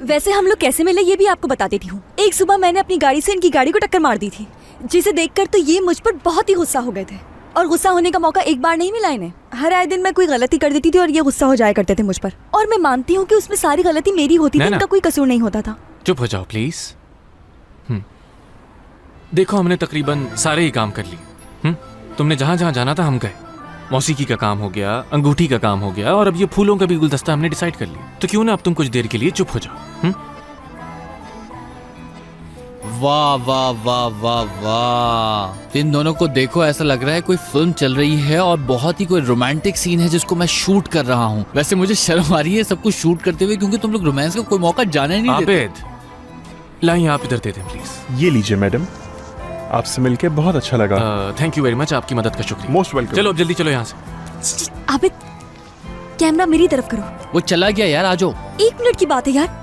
वैसे हम लोग कैसे मिले ये भी आपको बता देती हूँ। एक सुबह मैंने अपनी गाड़ी से इनकी गाड़ी को टक्कर मार दी थी, जिसे देखकर तो ये मुझ पर बहुत ही गुस्सा हो गए थे, और गुस्सा होने का मौका एक बार नहीं मिला इन्हें। हर आए दिन मैं कोई गलती कर देती थी और ये गुस्सा हो जाया करते थे मुझ पर, और मैं मानती हूँ कि उसमें सारी गलती मेरी होती थी, इनका कोई कसूर नहीं होता था। चुप हो जाओ प्लीज। देखो हमने तकरीबन सारे ही काम कर लिए। तुमने जहां जहां जाना था हम गए, मौसीकी का काम हो गया, अंगूठी का काम हो गया, और अब ये फूलों का भी गुलदस्ता हमने डिसाइड कर लिया। तो क्यों ना अब तुम कुछ देर के लिए चुप हो जाओ। वाह वाह वाह वाह वाह, इन दोनों को देखो, ऐसा लग रहा है कोई फिल्म चल रही है और बहुत ही कोई रोमांटिक सीन है जिसको मैं शूट कर रहा हूँ। वैसे मुझे शर्म आ रही है सब कुछ शूट करते हुए, क्योंकि तुम लोग रोमांस का कोई मौका जाने नहीं देते। आबिद, लाइए आप इधर दे दें प्लीज। ये लीजिए मैडम, आपसे मिलके बहुत अच्छा लगा। थैंक यू वेरी मच, आपकी मदद का शुक्रिया। Most welcome. चलो अब जल्दी चलो यहाँ से। आबिद, कैमरा मेरी तरफ करो। वो चला गया यार, आ जाओ। 1 मिनट की बात है यार।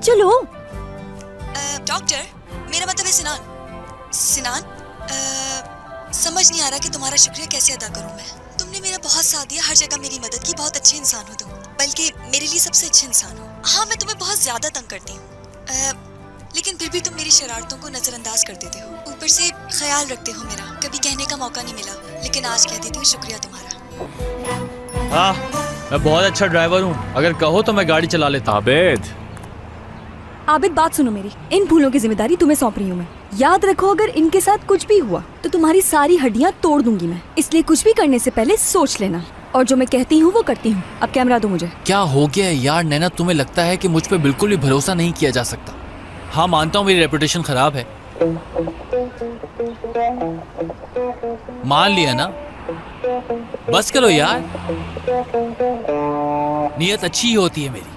चलो। डॉक्टर, मेरा मतलब है सिनान। सिनान, समझ नहीं आ रहा कि तुम्हारा शुक्रिया कैसे अदा करूं मैं। तुमने मेरा बहुत साथ दिया, हर जगह मेरी मदद की। बहुत अच्छे इंसान हो तुम, बल्कि मेरे लिए सबसे अच्छे इंसान हो। हाँ, मैं तुम्हें बहुत ज्यादा तंग करती हूँ, लेकिन फिर भी तुम मेरी शरारतों को नजरअंदाज कर देते हो। ऊपर से ख्याल रखते हो मेरा। कभी कहने का मौका नहीं मिला, लेकिन आज कह देती हूँ, शुक्रिया तुम्हारा। हाँ, मैं बहुत अच्छा ड्राइवर हूँ, अगर कहो तो मैं गाड़ी चला लेता। आबिद, आबिद बात सुनो मेरी। इन फूलों की जिम्मेदारी तुम्हें सौंप रही हूँ मैं। याद रखो, अगर इनके साथ कुछ भी हुआ तो तुम्हारी सारी हड्डियाँ तोड़ दूंगी मैं। इसलिए कुछ भी करने से पहले सोच लेना, और जो मैं कहती हूँ वो करती हूँ। अब कैमरा दो मुझे। क्या हो गया है यार नैना, तुम्हें लगता है कि मुझ पे बिल्कुल भी भरोसा नहीं किया जा सकता? हाँ, मानता हूँ मेरी रेपुटेशन खराब है, मान लिया ना। बस करो यार, नीयत अच्छी ही होती है मेरी।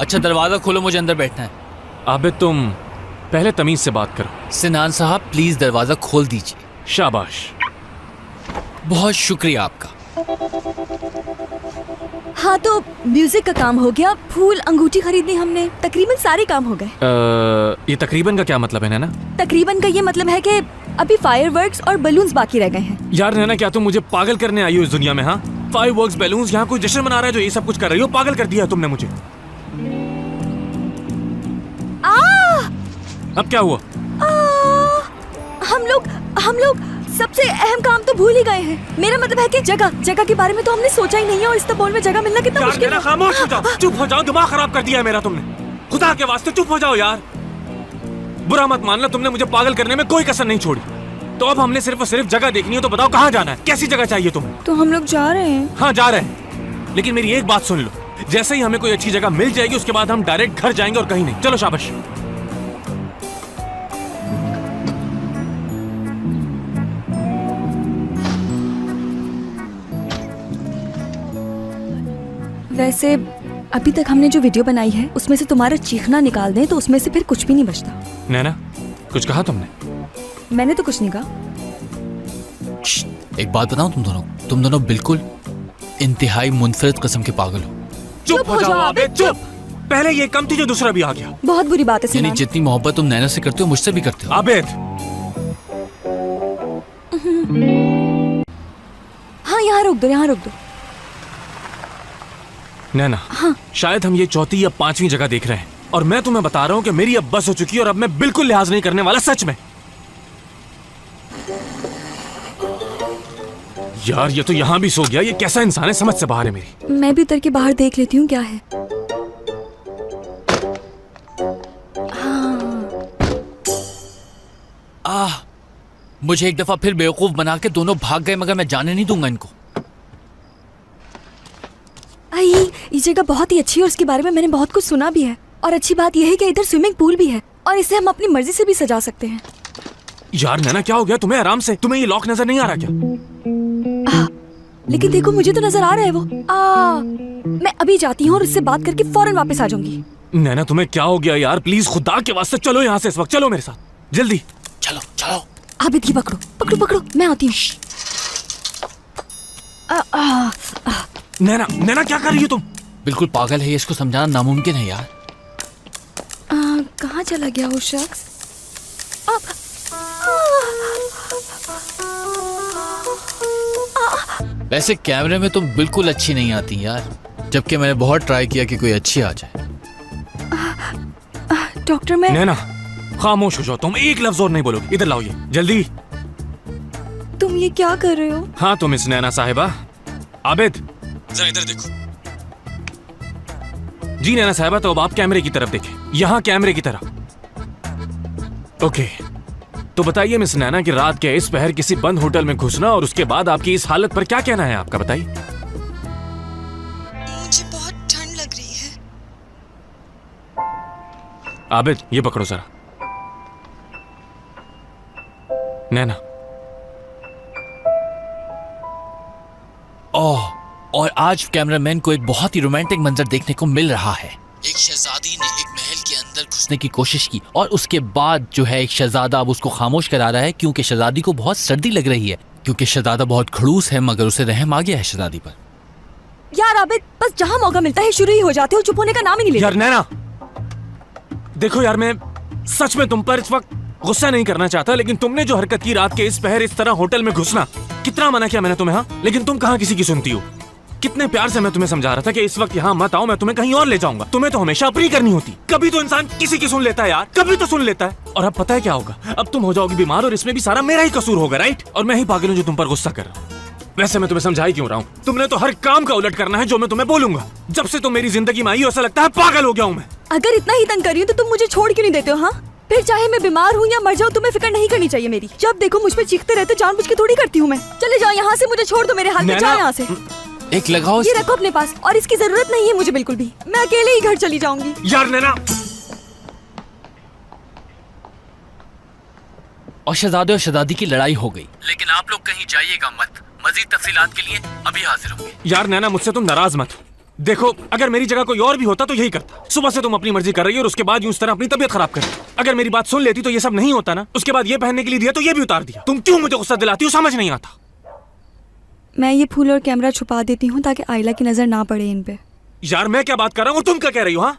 अच्छा, दरवाजा खोलो, मुझे अंदर बैठना है। आबिद तुम पहले तमीज से बात करो। सिनान साहब, प्लीज दरवाजा खोल दीजिए। शाबाश, बहुत शुक्रिया आपका। हाँ, तो म्यूजिक का काम हो गया, फूल अंगूठी खरीदनी हमने, तकरीबन सारे काम हो गए। ये तकरीबन का क्या मतलब है नैना? तकरीबन का ये मतलब है कि अभी फायरवर्क्स और बलून्स बाकी रह गए हैं। यार नैना, क्या तुम मुझे पागल करने आई हो इस दुनिया में? हाँ, फायरवर्क्स, बैलून्स, यहाँ कोई जश्न मना रहा है जो ये सब कुछ कर रही हो? पागल कर दिया तुमने मुझे। अब क्या हुआ? हम लोग सबसे अहम काम तो भूल ही गए हैं। मेरा मतलब है कि जगह के बारे में तो हमने सोचा ही नहीं है, और इस्तांबुल में जगह मिलना कितना मुश्किल है। खामोश हो जाओ, चुप हो जाओ, दिमाग खराब कर दिया है मेरा तुमने। खुदा के वास्ते चुप हो जाओ यार। बुरा मत मानना, तुमने मुझे पागल करने में कोई कसर नहीं छोड़ी। तो अब हमने सिर्फ और सिर्फ जगह देखनी है, तो बताओ कहाँ जाना है? कैसी जगह चाहिए तुम्हें? तो हम लोग जा रहे हैं। हाँ, जा रहे हैं, लेकिन मेरी एक बात सुन लो। जैसे ही हमें कोई अच्छी जगह मिल जाएगी, उसके बाद हम डायरेक्ट घर जाएंगे और कहीं नहीं। चलो शाबाश। वैसे अभी तक हमने जो वीडियो बनाई है उसमें से तुम्हारा चीखना निकाल दें तो उसमें से फिर कुछ भी नहीं बचता। नैना, कुछ कहा तुमने? मैंने तो कुछ नहीं कहा। एक बात बताऊं, तुम दोनों बिल्कुल इंतहाई मुनफरिद किस्म के पागल हो। चुप हो जाओ आबिद, चुप। पहले ये कम थी जो दूसरा भी आ गया। बहुत बुरी बात है यानी सिनान। जितनी मोहब्बत तुम नैना से करते हो, मुझसे भी करते हो। आबिद, हाँ, यहाँ रोक दो। नैना, हाँ। शायद हम ये चौथी या पांचवी जगह देख रहे हैं, और मैं तुम्हें बता रहा हूँ कि मेरी अब बस हो चुकी है, और अब मैं बिल्कुल लिहाज नहीं करने वाला, सच में। यार ये तो यहाँ भी सो गया। ये कैसा इंसान है, समझ से बाहर है मेरी। मैं भी उतर के बाहर देख लेती हूँ क्या है। हाँ। मुझे एक दफा फिर बेवकूफ बना के दोनों भाग गए, मगर मैं जाने नहीं दूंगा इनको। ये जगह बहुत ही अच्छी है और इसके बारे में मैंने बहुत कुछ सुना भी है। और अच्छी बात यह है कि इधर स्विमिंग पूल भी है और इसे हम अपनी मर्जी से भी सजा सकते हैं। यार नैना, क्या हो गया तुम्हें? आराम से। तुम्हें ये लॉक नजर नहीं आ रहा क्या? लेकिन देखो, मुझे तो नजर आ रहा है वो। मैं अभी जाती हूँ और उससे बात करके फौरन वापस आ जाऊंगी। नैना, तुम्हें क्या हो गया यार? प्लीज खुदा के वास्ते चलो यहाँ से इस वक्त। चलो मेरे साथ, जल्दी चलो। आबिद की पकड़ो, मैं आती हूँ। नैना, क्या कर रही हो तुम? बिल्कुल पागल है, इसको समझाना नामुमकिन है यार। कहाँ चला गया वो शख्स? वैसे कैमरे में तुम बिल्कुल अच्छी नहीं आती यार, जबकि मैंने बहुत ट्राई किया कि कोई अच्छी आ जाए। डॉक्टर, मैं। नैना, खामोश हो जाओ तुम, एक लफ्ज और नहीं बोलोगे। इधर लाओ ये, जल्दी। तुम ये क्या कर रहे हो? हाँ, तुम इस नैना साहिबा। आबिद, जरा इधर देखो। जी नैना साहिबा, तो अब आप कैमरे की तरफ देखें, यहाँ कैमरे की तरफ। ओके, तो बताइए मिस नैना कि रात के इस पहर किसी बंद होटल में घुसना और उसके बाद आपकी इस हालत पर क्या कहना है आपका? बताइए। मुझे बहुत ठंड लग रही है। आबिद, ये पकड़ो जरा। नैना। ओह, और आज कैमरामैन को एक बहुत ही रोमांटिक मंजर देखने को मिल रहा है। एक शहजादी ने एक महल के अंदर घुसने की कोशिश की और उसके बाद जो है एक शहजादा अब उसको खामोश करा रहा है, क्योंकि शहजादी को बहुत सर्दी लग रही है, क्योंकि शहजादा बहुत खड़ूस है, मगर उसे रहम आ गया है शहजादी पर। यार आबिद, बस जहाँ मौका मिलता है शुरू ही हो जाते हो, चुप होने का नाम ही नहीं लेते। यार नैना, देखो यार, मैं सच में तुम पर इस वक्त गुस्सा नहीं करना चाहता, लेकिन तुमने जो हरकत की रात के इस पहर इस तरह होटल में घुसना, कितना मना किया मैंने तुम्हें, हाँ? लेकिन तुम कहाँ किसी की सुनती हो। कितने प्यार से मैं तुम्हें समझा रहा था कि इस वक्त यहाँ मत आओ, मैं तुम्हें कहीं और ले जाऊंगा। तुम्हें तो हमेशा अपनी करनी होती। कभी तो इंसान किसी की सुन लेता है यार, कभी तो सुन लेता है। और अब पता है क्या होगा, अब तुम हो जाओगी बीमार और इसमें भी सारा मेरा ही कसूर होगा, राइट? और मैं ही पागल हूँ जो तुम पर गुस्सा कर रहा हूँ। वैसे मैं तुम्हें समझा ही क्यों रहा हूँ, तुमने तो हर काम का उलट करना है जो मैं तुम्हें बोलूंगा। जब से तुम मेरी जिंदगी में आई हो, ऐसा लगता है पागल हो गया हूँ मैं। अगर इतना ही तंग कर रही हूँ तो तुम मुझे छोड़ क्यों नहीं देते हो? हाँ, फिर चाहे मैं बीमार हूँ या मर जाऊँ, तुम्हें फिक्र नहीं करनी चाहिए मेरी। जब देखो मुझ पे चीखते रहते, जानबूझ के थोड़ी करती हूँ मैं। चले जाओ यहाँ से, मुझे छोड़ दो मेरे हाल में, जाओ यहाँ से। एक लगाओ, ये रखो अपने पास, और इसकी जरूरत नहीं है मुझे बिल्कुल भी। मैं अकेले ही घर चली जाऊंगी। यार नैना, और शहजादे और शहजादी की लड़ाई हो गई, लेकिन आप लोग कहीं जाइएगा मत। मजीद तफसीलात के लिए अभी हाजिर होंगे। यार नैना, मुझसे तुम नाराज मत हो। देखो, अगर मेरी जगह कोई और भी होता तो यही करता। सुबह से तुम अपनी मर्जी कर रही हो और उसके बाद यूं इस तरह अपनी तबीयत खराब कर रही हो। अगर मेरी बात सुन लेती तो ये सब नहीं होता ना। उसके बाद ये पहनने के लिए दिया तो ये भी उतार दिया। तुम क्यों मुझे गुस्सा दिलाती हो, समझ नहीं आता। मैं ये फूल और कैमरा छुपा देती हूँ ताकि आयला की नजर ना पड़े इन पे। यार मैं क्या बात कर रहा हूँ और तुम क्या कह रही हो? हाँ,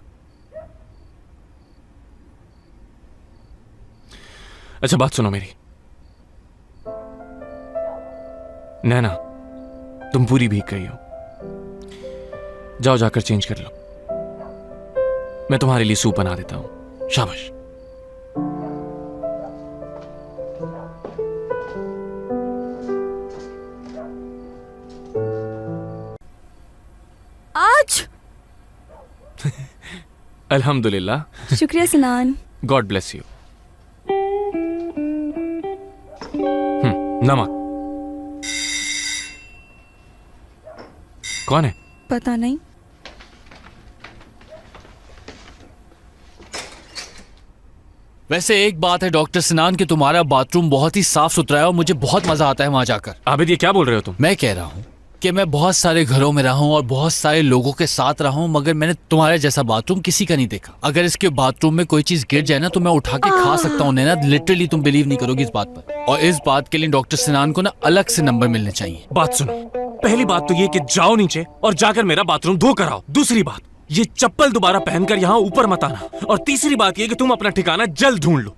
अच्छा बात सुनो मेरी। नैना, तुम पूरी भीग गई हो, जाओ जाकर चेंज कर लो। मैं तुम्हारे लिए सूप बना देता हूं। शाबाश। आज अल्हम्दुलिल्लाह। शुक्रिया सिनान। God bless you. नमक कौन है? पता नहीं। वैसे एक बात है डॉक्टर सिनान कि तुम्हारा बाथरूम बहुत ही साफ सुथरा है और मुझे बहुत मजा आता है वहां जाकर। आबिद, ये क्या बोल रहे हो तुम? मैं कह रहा हूँ कि मैं बहुत सारे घरों में रहा हूँ और बहुत सारे लोगों के साथ रहा हूँ, मगर मैंने तुम्हारे जैसा बाथरूम किसी का नहीं देखा। अगर इसके बाथरूम में कोई चीज गिर जाए ना तो मैं उठा के खा सकता हूँ नैना। लिटरली तुम बिलीव नहीं करोगी इस बात पर। और इस बात के लिए डॉक्टर सिनान को ना अलग से नंबर मिलने चाहिए। बात सुनो, पहली बात तो ये कि जाओ नीचे और जाकर मेरा बाथरूम धो कर आओ। दूसरी बात, ये चप्पल दोबारा पहनकर यहाँ ऊपर मत आना। और तीसरी बात ये कि तुम अपना ठिकाना जल्द ढूंढ लो।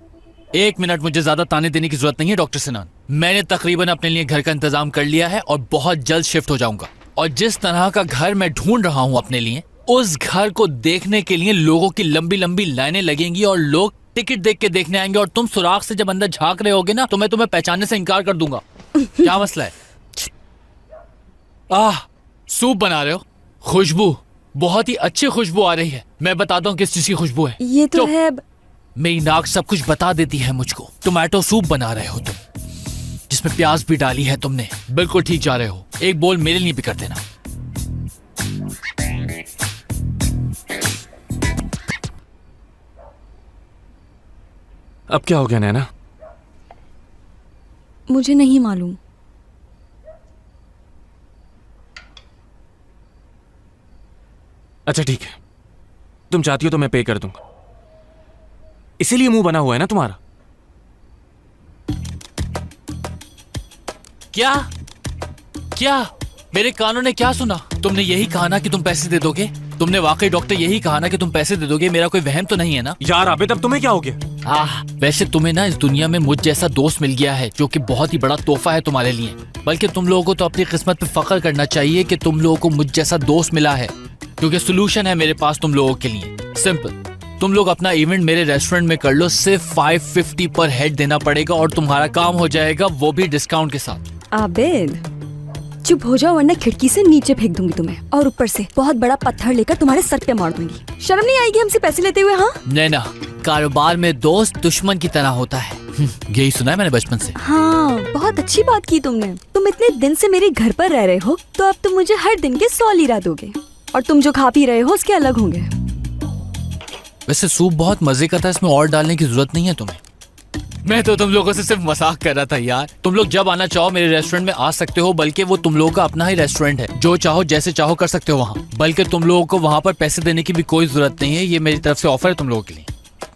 एक मिनट, मुझे ज्यादा ताने देने की जरूरत नहीं है डॉक्टर सिनान। मैंने तकरीबन अपने लिए घर का इंतजाम कर लिया है और बहुत जल्द शिफ्ट हो जाऊंगा। और जिस तरह का घर मैं ढूंढ रहा हूँ अपने लिए, उस घर को देखने के लिए लोगों की लंबी लंबी लाइनें लगेंगी और लोग टिकट देख के देखने आएंगे। और तुम सुराख से जब अंदर झांक रहे होगे ना तो मैं तुम्हें पहचानने से इनकार कर दूंगा। क्या मसला है? सूप बना रहे हो? खुशबू, बहुत ही अच्छी खुशबू आ रही है। मैं बताता हूँ किस चीज की खुशबू है। ये तो है। मेरी नाक सब कुछ बता देती है मुझको। टोमेटो सूप बना रहे हो तुम, जिसमें प्याज भी डाली है तुमने। बिल्कुल ठीक जा रहे हो। एक बोल मेरे लिए भी कर देना। अब क्या हो गया नैना? मुझे नहीं मालूम। अच्छा ठीक है, तुम चाहती हो तो मैं पे कर दूंगा। इसीलिए मुंह बना हुआ है ना तुम्हारा। क्या क्या मेरे कानों ने क्या सुना? तुमने यही कहा ना कि तुम पैसे दे दोगे? तुमने वाकई डॉक्टर यही कहा ना कि तुम पैसे दे दोगे? मेरा कोई वहम तो नहीं है ना? यार आबिद, अब तुम्हें क्या हो गया? वैसे तुम्हें ना इस दुनिया में मुझ जैसा दोस्त मिल गया है जो कि बहुत ही बड़ा तोहफा है तुम्हारे लिए। बल्कि तुम लोगों को तो अपनी किस्मत पे फख्र करना चाहिए कि तुम लोगों को मुझ जैसा दोस्त मिला है, क्योंकि सोल्यूशन है मेरे पास तुम लोगों के लिए। सिंपल, तुम लोग अपना इवेंट मेरे रेस्टोरेंट में कर लो। सिर्फ 550 पर हेड देना पड़ेगा और तुम्हारा काम हो जाएगा, वो भी डिस्काउंट के साथ। आबिद, चुप हो जाओ वरना खिड़की से नीचे फेंक दूंगी तुम्हें, और ऊपर से बहुत बड़ा पत्थर लेकर तुम्हारे सर पे मार दूंगी। शर्म नहीं आएगी हमसे पैसे लेते हुए? हाँ नैना, कारोबार में दोस्त दुश्मन की तरह होता है। यही सुना है मैंने बचपन से। हाँ, बहुत अच्छी बात की तुमने। तुम इतने दिन से मेरे घर पर रह रहे हो तो अब तुम मुझे हर दिन के 100 लीरा दोगे, और तुम जो खा पी रहे हो उसके अलग होंगे। वैसे सूप बहुत मजे का था, इसमें और डालने की जरूरत नहीं है तुम्हें। मैं तो तुम लोगों से सिर्फ मजाक कर रहा था यार। तुम लोग जब आना चाहो मेरे रेस्टोरेंट में आ सकते हो, बल्कि वो तुम लोगों का अपना ही रेस्टोरेंट है। जो चाहो जैसे चाहो कर सकते हो वहाँ। बल्कि तुम लोगों को वहाँ पर पैसे देने की भी कोई जरूरत नहीं है। ये मेरी तरफ से ऑफर है तुम लोगों के लिए।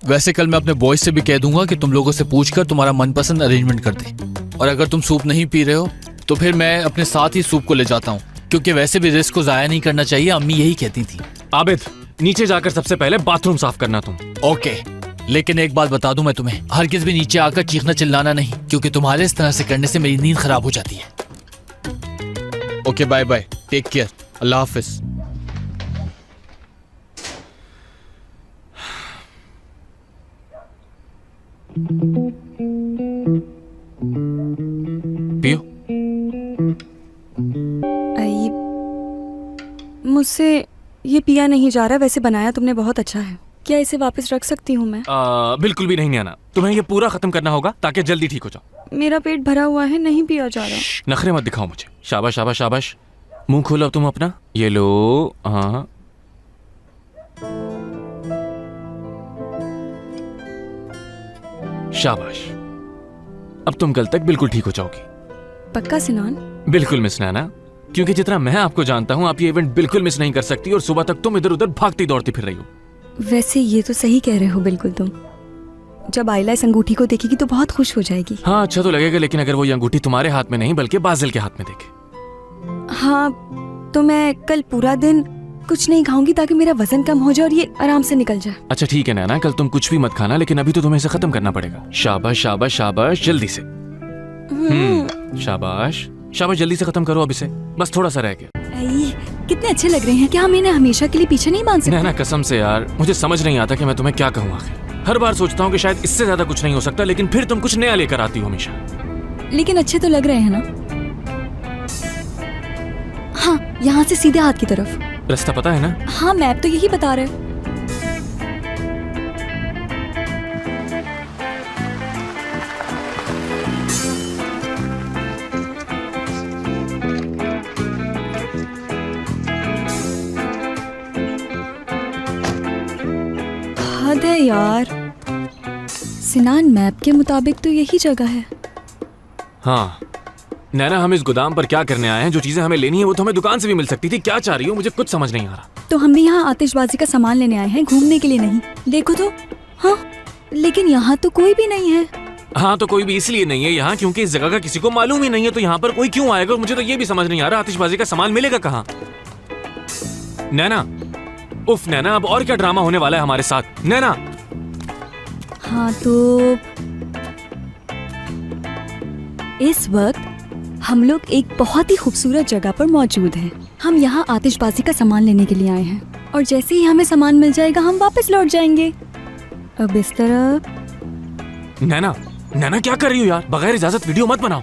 वैसे कल मैं अपने बॉयज से भी कह दूंगा कि तुम लोगों से पूछकर तुम्हारा मनपसंद अरेंजमेंट कर दे। और अगर तुम सूप नहीं पी रहे हो तो फिर मैं अपने साथ ही सूप को ले जाता हूँ, क्योंकि वैसे भी रिस्क को जाया नहीं करना चाहिए। अम्मी यही कहती थी। आबिद, नीचे जाकर सबसे पहले बाथरूम साफ करना तुम। ओके, लेकिन एक बात बता दूं मैं तुम्हें, हरगिज भी नीचे आकर चीखना चिल्लाना नहीं, क्योंकि तुम्हारे इस तरह से करने से मेरी नींद खराब हो जाती है। Okay, bye bye, take care, अल्लाह हाफिज। पियो। मुझसे ये पिया नहीं जा रहा। वैसे बनाया तुमने बहुत अच्छा है। क्या इसे वापस रख सकती हूँ मैं? बिल्कुल भी नहीं नैना, तुम्हें ये पूरा खत्म करना होगा ताकि जल्दी ठीक हो जाओ। मेरा पेट भरा हुआ है, नहीं पिया जा रहा। नखरे मत दिखाओ मुझे। शाबाश शाबाश शाबाश, मुंह खोलो तुम अपना। ये लो। हाँ, शाबाश। अब तुम कल तक बिल्कुल ठीक हो जाओगी। पक्का सिनान? बिल्कुल मिस नैना, क्योंकि जितना मैं आपको जानता हूँ आप ये इवेंट बिल्कुल मिस नहीं कर सकती और सुबह तक तुम इधर उधर भागती दौड़ती फिर रही हो। वैसे ये तो सही कह रहे हो बिल्कुल तुम। जब आइला इस अंगूठी को देखेगी तो बहुत खुश हो जाएगी। हाँ, अच्छा तो लगेगा, लेकिन अगर वो ये अंगूठी तुम्हारे हाथ में नहीं बल्कि बाजिल के हाथ में देखे। हाँ, तो मैं कल पूरा दिन कुछ नहीं खाऊंगी ताकि मेरा वजन कम हो जाए और ये आराम से निकल जाए। अच्छा ठीक है नैना, कल तुम कुछ भी मत खाना, लेकिन अभी तो तुम्हें इसे खत्म करना पड़ेगा। शाबाश शाबाश शाबाश, जल्दी से। शाबाश शाबाश, जल्दी से खत्म करो अब इसे, बस थोड़ा सा रह गया। कितने अच्छे लग रहे हैं। क्या हम इन्हें हमेशा के लिए पीछे नहीं बांध सकते? नैना कसम से यार, मुझे समझ नहीं आता कि मैं तुम्हें क्या कहूँ आखिर। हर बार सोचता हूँ कि शायद इससे ज्यादा कुछ नहीं हो सकता, लेकिन फिर तुम कुछ नया लेकर आती हो हमेशा। लेकिन अच्छे तो लग रहे हैं ना? हाँ, यहाँ से सीधे हाथ की तरफ। रास्ता पता है ना? हाँ, मैप तो यही बता रहे। हद है यार। सिनान, मैप के मुताबिक तो यही जगह है। हाँ नैना, हम इस गोदाम पर क्या करने आए हैं? जो चीजें हमें लेनी है वो तो हमें दुकान से भी मिल सकती थी। क्या चाह रही हो? मुझे कुछ समझ नहीं आ रहा। तो हम भी यहाँ आतिशबाजी का सामान लेने आए हैं, घूमने के लिए नहीं। देखो तो। हाँ, लेकिन यहाँ तो कोई भी नहीं है। हाँ, तो कोई भी इसलिए नहीं है यहाँ क्योंकि इस जगह का किसी को मालूम ही नहीं है, तो यहाँ पर कोई क्यों आएगा? मुझे तो ये भी समझ नहीं आ रहा आतिशबाजी का सामान मिलेगा कहाँ। नैना, उफ नैना, अब और क्या ड्रामा होने वाला है हमारे साथ? नैना। हाँ, तो इस वक्त हम लोग एक बहुत ही खूबसूरत जगह पर मौजूद हैं। हम यहाँ आतिशबाजी का सामान लेने के लिए आए हैं और जैसे ही हमें सामान मिल जाएगा हम वापस लौट जाएंगे। अब इस तरह। नैना, नैना क्या कर रही हो यार? बगैर इजाजत वीडियो मत बनाओ।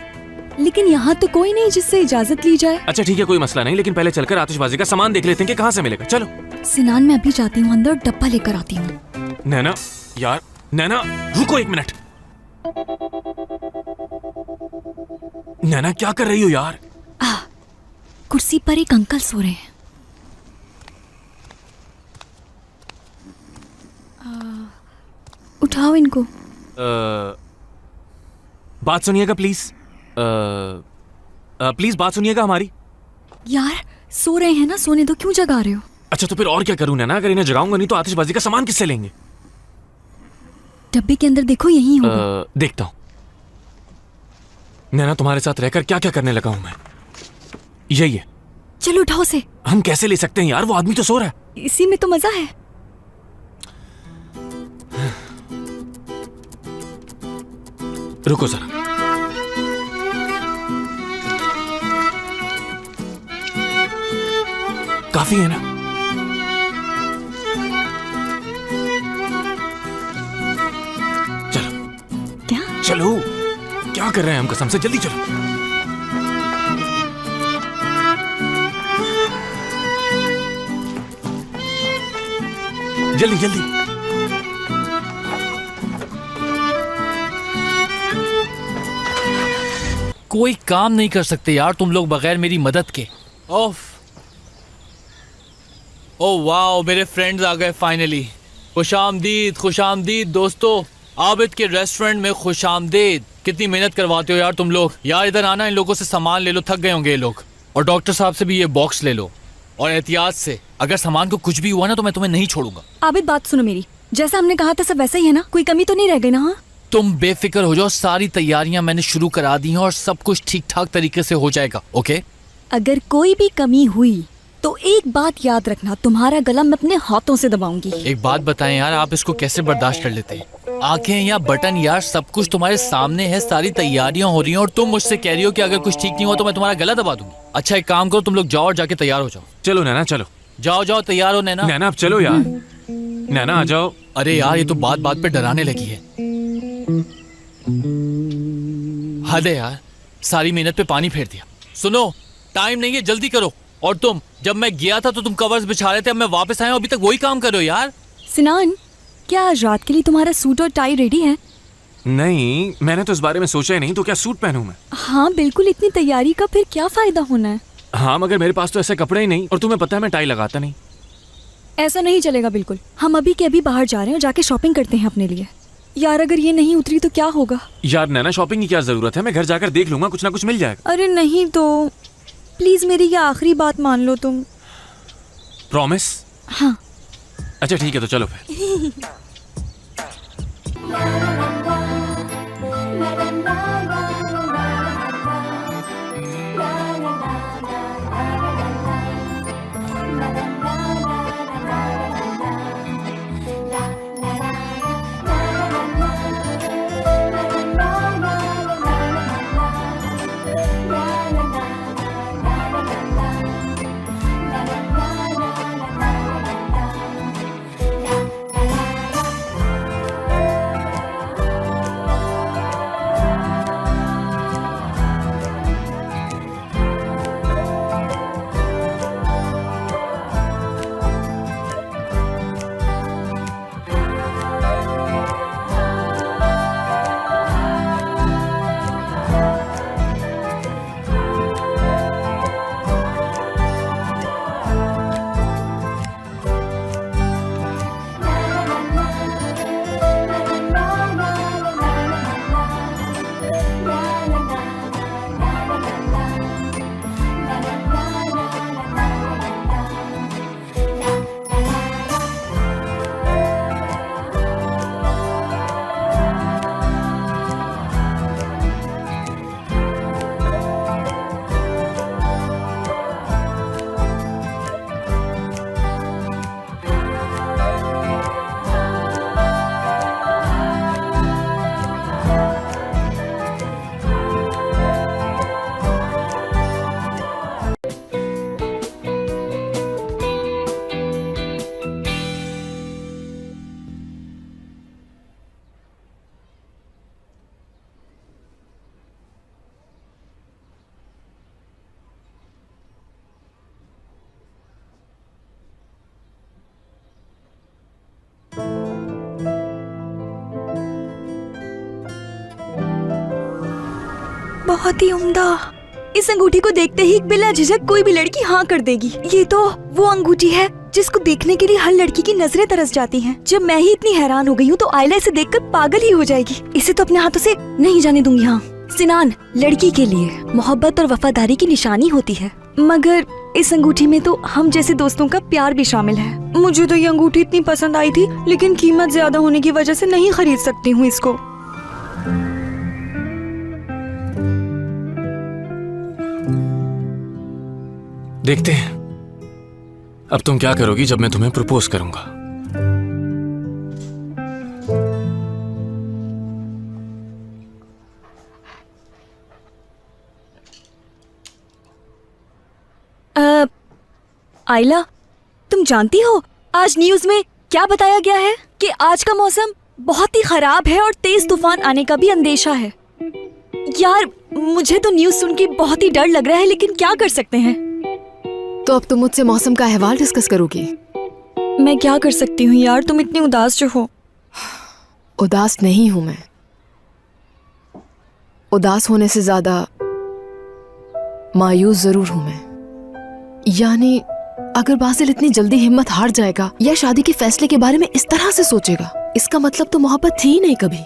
लेकिन यहाँ तो कोई नहीं जिससे इजाजत ली जाए। अच्छा ठीक है, कोई मसला नहीं, लेकिन पहले चलकर आतिशबाजी का सामान देख लेते हैं कि कहाँ से मिलेगा। चलो। सिनान, मैं अभी जाती हूँ अंदर, डब्बा लेकर आती हूँ। नैना यार, नैना रुको एक मिनट। नैना क्या कर रही हो यार? कुर्सी पर एक अंकल सो रहे हैं। उठाओ इनको। बात सुनिएगा प्लीज। प्लीज बात सुनिएगा हमारी। यार सो रहे हैं ना, सोने दो, क्यों जगा रहे हो? अच्छा तो फिर और क्या करूं नैना? अगर इन्हें जगाऊंगा नहीं तो आतिशबाजी का सामान किससे लेंगे? डब्बे के अंदर देखो, यही होगा। देखता हूं। नैना, तुम्हारे साथ रहकर क्या क्या करने लगा हूं मैं। यही है। चलो उठाओ से। हम कैसे ले सकते हैं यार? वो आदमी तो सो रहा है। इसी में तो मजा है। रुको जरा। काफी है ना? चलो। क्या? चलो, क्या कर रहे हैं हम? कसम से जल्दी चलो। जल्दी जल्दी। कोई काम नहीं कर सकते यार तुम लोग बगैर मेरी मदद के। ओफ, ओ वाओ, मेरे फ्रेंड्स आ गए फाइनली। खुशामदीद, खुशामदीद दोस्तों, आबिद के रेस्टोरेंट में खुशामदीद। कितनी मेहनत करवाते हो यार तुम लोग। यार इधर आना, इन लोगों से सामान ले लो, थक गए होंगे ये लोग। और डॉक्टर साहब से भी ये बॉक्स ले लो, और एहतियात से, अगर सामान को कुछ भी हुआ ना तो मैं तुम्हें नहीं छोड़ूंगा। आबिद बात सुनो मेरी, जैसा हमने कहा था सब वैसा ही है ना? कोई कमी तो नहीं रह गई ना? हाँ, तुम बेफिक्र हो जाओ, सारी तैयारियां मैंने शुरू करा दी हैं और सब कुछ ठीक ठाक तरीके से हो जाएगा। ओके? अगर कोई भी कमी हुई तो एक बात याद रखना, तुम्हारा गला मैं अपने हाथों से दबाऊंगी। एक बात बताएं यार, आप इसको कैसे बर्दाश्त कर लेते हैं? आंखें या बटन यार, सब कुछ तुम्हारे सामने है, सारी तैयारियां हो रही हैं और तुम मुझसे कह रही हो कि अगर कुछ ठीक नहीं हुआ तो मैं तुम्हारा गला दबा दूंगी। अच्छा एक काम करो, तुम लोग जाओ और जाके तैयार हो जाओ। चलो नैना चलो। जाओ जाओ तैयार हो नैना। नैना अब चलो यार। नैना आ जाओ। अरे यार ये तो बात बात पे डराने लगी है। हद है यार, सारी मेहनत पे पानी फेर दिया। सुनो टाइम नहीं है, जल्दी करो। और तुम, जब मैं गया था तो तुम कवर्स बिछा रहे थे, अब मैं वापस आया हूं, अभी तक वही काम करो यार। सिनान, क्या आज रात के लिए तुम्हारा सूट और टाई रेडी है? नहीं, मैंने तो इस बारे में सोचा ही नहीं, तो क्या सूट पहनूं मैं? हाँ बिल्कुल, इतनी तैयारी का फिर क्या फायदा होना है? हाँ मगर मेरे पास तो ऐसे कपड़े ही नहीं, और तुम्हें पता है मैं टाई लगाता नहीं। ऐसा नहीं चलेगा बिल्कुल। हम अभी के अभी बाहर जा रहे हैं और जाके शॉपिंग करते हैं अपने लिए। यार अगर ये नहीं उतरी तो क्या होगा? यार नैना शॉपिंग की क्या जरूरत है, मैं घर जाकर देख लूंगा, कुछ ना कुछ मिल जाएगा। अरे नहीं तो प्लीज मेरी ये आखिरी बात मान लो तुम। प्रॉमिस? हाँ। अच्छा ठीक है तो चलो फिर। बहुत ही उम्दा। इस अंगूठी को देखते ही बिला झिझक कोई भी लड़की हाँ कर देगी। ये तो वो अंगूठी है जिसको देखने के लिए हर लड़की की नजरें तरस जाती हैं। जब मैं ही इतनी हैरान हो गई हूँ तो आयला इसे देखकर पागल ही हो जाएगी। इसे तो अपने हाथों से नहीं जाने दूंगी। हाँ सिनान, लड़की के लिए मोहब्बत और वफादारी की निशानी होती है, मगर इस अंगूठी में तो हम जैसे दोस्तों का प्यार भी शामिल है। मुझे तो ये अंगूठी इतनी पसंद आई थी, लेकिन कीमत ज्यादा होने की वजह से नहीं खरीद सकती हूँ इसको। देखते हैं अब तुम क्या करोगी जब मैं तुम्हें प्रपोज करूंगा। आयला, तुम जानती हो आज न्यूज में क्या बताया गया है कि आज का मौसम बहुत ही खराब है और तेज तूफान आने का भी अंदेशा है। यार मुझे तो न्यूज सुन के बहुत ही डर लग रहा है, लेकिन क्या कर सकते हैं। तो अब तुम मुझसे मौसम का अहवाल डिस्कस करोगी? मैं क्या कर सकती हूँ यार, तुम इतनी उदास जो हो। उदास नहीं हूं मैं। उदास होने से ज्यादा मायूस जरूर हूं मैं। यानी अगर बासिल इतनी जल्दी हिम्मत हार जाएगा या शादी के फैसले के बारे में इस तरह से सोचेगा, इसका मतलब तो मोहब्बत थी ही नहीं कभी।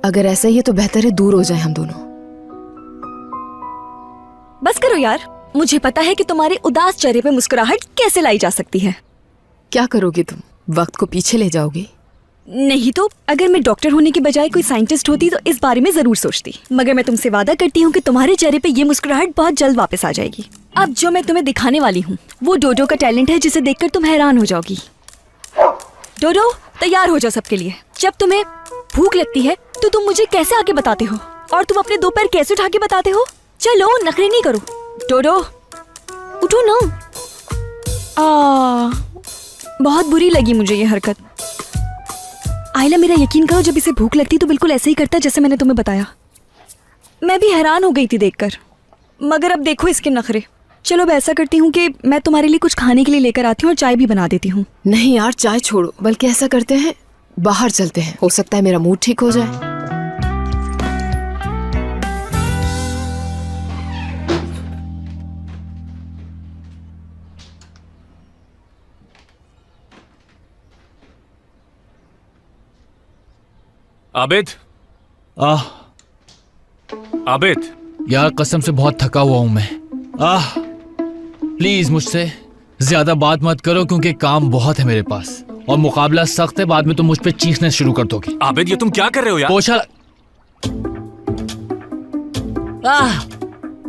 अगर ऐसा ही है तो बेहतर है दूर हो जाए हम दोनों। बस करो यार, मुझे पता है कि तुम्हारे उदास चेहरे पे मुस्कुराहट कैसे लाई जा सकती है। क्या करोगी तुम? वक्त को पीछे ले जाओगी? नहीं तो अगर मैं डॉक्टर होने के बजाय कोई साइंटिस्ट होती तो इस बारे में जरूर सोचती, मगर मैं तुमसे वादा करती हूँ कि तुम्हारे चेहरे पे ये मुस्कुराहट बहुत जल्द वापस आ जाएगी। अब जो मैं तुम्हें दिखाने वाली हूँ वो डोडो का टैलेंट है, जिसे देखकर तुम हैरान हो जाओगी। डोडो, तैयार हो जाओ सबके लिए। जब तुम्हें भूख लगती है तो तुम मुझे कैसे आके बताते हो, और तुम अपने दो पैर कैसे उठा के बताते हो? चलो, नखरे नहीं करो। डोडो, उठो ना। बहुत बुरी लगी मुझे ये हरकत। आइला, मेरा यकीन करो, जब इसे भूख लगती तो बिल्कुल ऐसे ही करता जैसे मैंने तुम्हें बताया। मैं भी हैरान हो गई थी देखकर, मगर अब देखो इसके नखरे। चलो, अब ऐसा करती हूँ कि मैं तुम्हारे लिए कुछ खाने के लिए लेकर आती हूँ और चाय भी बना देती हूँ। नहीं यार, चाय छोड़ो, बल्कि ऐसा करते हैं बाहर चलते हैं, हो सकता है मेरा मूड ठीक हो जाए। आबिद, आबिद, यार कसम से बहुत थका हुआ हूं मैं। प्लीज मुझसे ज्यादा बात मत करो, क्योंकि काम बहुत है मेरे पास और मुकाबला सख्त है। बाद में तुम मुझ पे चीखने शुरू कर दोगे। आबिद, ये तुम क्या कर रहे हो यार? पोछा